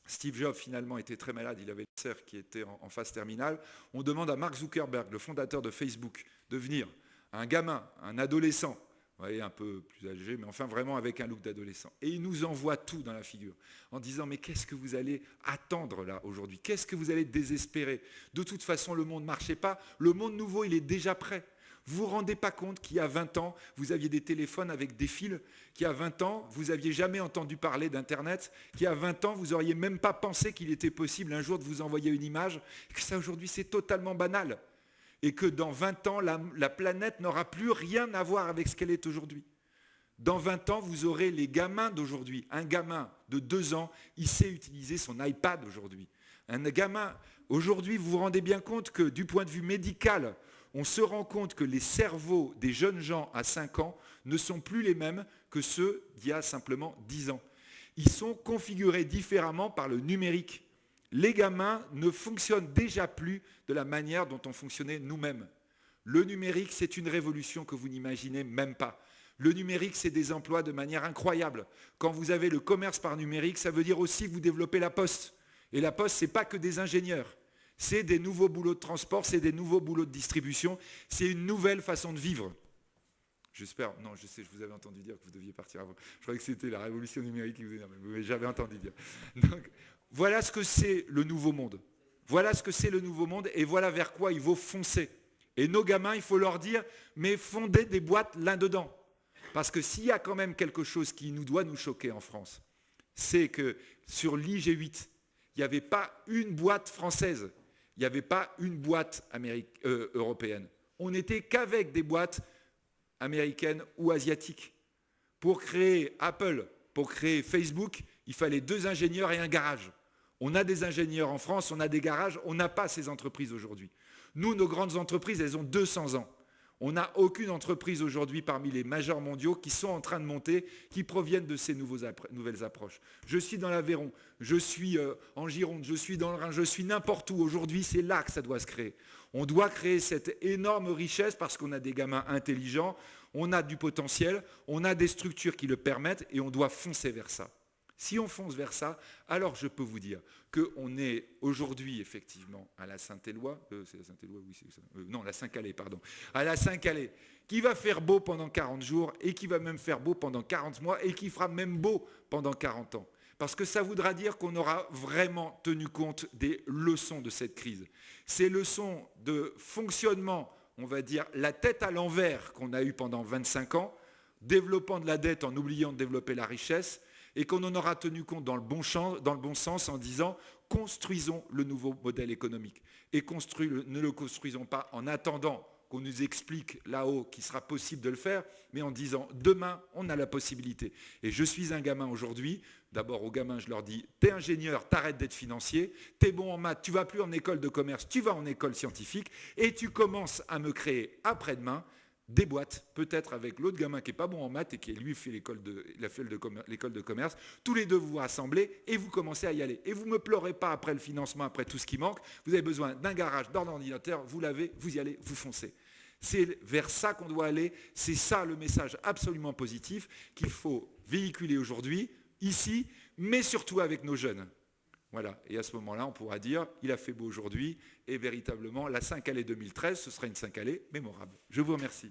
Steve Jobs, finalement, était très malade, il avait le cerf qui était en phase terminale. On demande à Mark Zuckerberg, le fondateur de Facebook, de venir. Un gamin, un adolescent, vous voyez, un peu plus âgé, mais enfin vraiment avec un look d'adolescent. Et il nous envoie tout dans la figure, en disant, mais qu'est-ce que vous allez attendre là aujourd'hui? Qu'est-ce que vous allez désespérer? De toute façon, le monde ne marchait pas. Le monde nouveau, il est déjà prêt. Vous ne vous rendez pas compte qu'il y a 20 ans, vous aviez des téléphones avec des fils, qu'il y a 20 ans, vous n'aviez jamais entendu parler d'Internet, qu'il y a 20 ans, vous n'auriez même pas pensé qu'il était possible un jour de vous envoyer une image, et que ça aujourd'hui c'est totalement banal, et que dans 20 ans, la planète n'aura plus rien à voir avec ce qu'elle est aujourd'hui. Dans 20 ans, vous aurez les gamins d'aujourd'hui. Un gamin de 2 ans, il sait utiliser son iPad aujourd'hui. Un gamin, aujourd'hui, vous vous rendez bien compte que du point de vue médical, on se rend compte que les cerveaux des jeunes gens à 5 ans ne sont plus les mêmes que ceux d'il y a simplement 10 ans. Ils sont configurés différemment par le numérique. Les gamins ne fonctionnent déjà plus de la manière dont on fonctionnait nous-mêmes. Le numérique, c'est une révolution que vous n'imaginez même pas. Le numérique, c'est des emplois de manière incroyable. Quand vous avez le commerce par numérique, ça veut dire aussi que vous développez la poste. Et la poste, ce n'est pas que des ingénieurs. C'est des nouveaux boulots de transport, c'est des nouveaux boulots de distribution, c'est une nouvelle façon de vivre. J'espère, non, je sais, je vous avais entendu dire que vous deviez partir avant. Je croyais que c'était la révolution numérique qui vous énervait, mais j'avais entendu dire. Donc, voilà ce que c'est le nouveau monde. Voilà ce que c'est le nouveau monde et voilà vers quoi il faut foncer. Et nos gamins, il faut leur dire, mais fondez des boîtes là-dedans. Parce que s'il y a quand même quelque chose qui doit nous choquer en France, c'est que sur l'IG8, il n'y avait pas une boîte française, il n'y avait pas une boîte européenne. On n'était qu'avec des boîtes américaines ou asiatiques. Pour créer Apple, pour créer Facebook, il fallait 2 ingénieurs et un garage. On a des ingénieurs en France, on a des garages, on n'a pas ces entreprises aujourd'hui. Nous, nos grandes entreprises, elles ont 200 ans. On n'a aucune entreprise aujourd'hui parmi les majors mondiaux qui sont en train de monter, qui proviennent de ces nouvelles approches. Je suis dans l'Aveyron, je suis en Gironde, je suis dans le Rhin, je suis n'importe où. Aujourd'hui, c'est là que ça doit se créer. On doit créer cette énorme richesse parce qu'on a des gamins intelligents, on a du potentiel, on a des structures qui le permettent et on doit foncer vers ça. Si on fonce vers ça, alors je peux vous dire qu'on est aujourd'hui effectivement à la Saint-Éloi, c'est la Saint-Éloi, oui, c'est ça. Non, la Saint-Calais, pardon. À la Saint-Calais, qui va faire beau pendant 40 jours et qui va même faire beau pendant 40 mois et qui fera même beau pendant 40 ans. Parce que ça voudra dire qu'on aura vraiment tenu compte des leçons de cette crise. Ces leçons de fonctionnement, on va dire la tête à l'envers qu'on a eu pendant 25 ans, développant de la dette en oubliant de développer la richesse, et qu'on en aura tenu compte dans le bon sens en disant construisons le nouveau modèle économique. Et ne le construisons pas en attendant qu'on nous explique là-haut qu'il sera possible de le faire, mais en disant demain, on a la possibilité. Et je suis un gamin aujourd'hui, d'abord aux gamins je leur dis, t'es ingénieur, t'arrêtes d'être financier, t'es bon en maths, tu vas plus en école de commerce, tu vas en école scientifique, et tu commences à me créer après-demain des boîtes, peut-être avec l'autre gamin qui n'est pas bon en maths et qui lui fait l'école de commerce. Tous les deux vous vous rassemblez et vous commencez à y aller. Et vous ne me pleurez pas après le financement, après tout ce qui manque. Vous avez besoin d'un garage, d'un ordinateur, vous l'avez, vous y allez, vous foncez. C'est vers ça qu'on doit aller. C'est ça le message absolument positif qu'il faut véhiculer aujourd'hui, ici, mais surtout avec nos jeunes. Voilà, et à ce moment-là, on pourra dire, il a fait beau aujourd'hui, et véritablement, la Saint-Calais 2013, ce sera une Saint-Calais mémorable. Je vous remercie.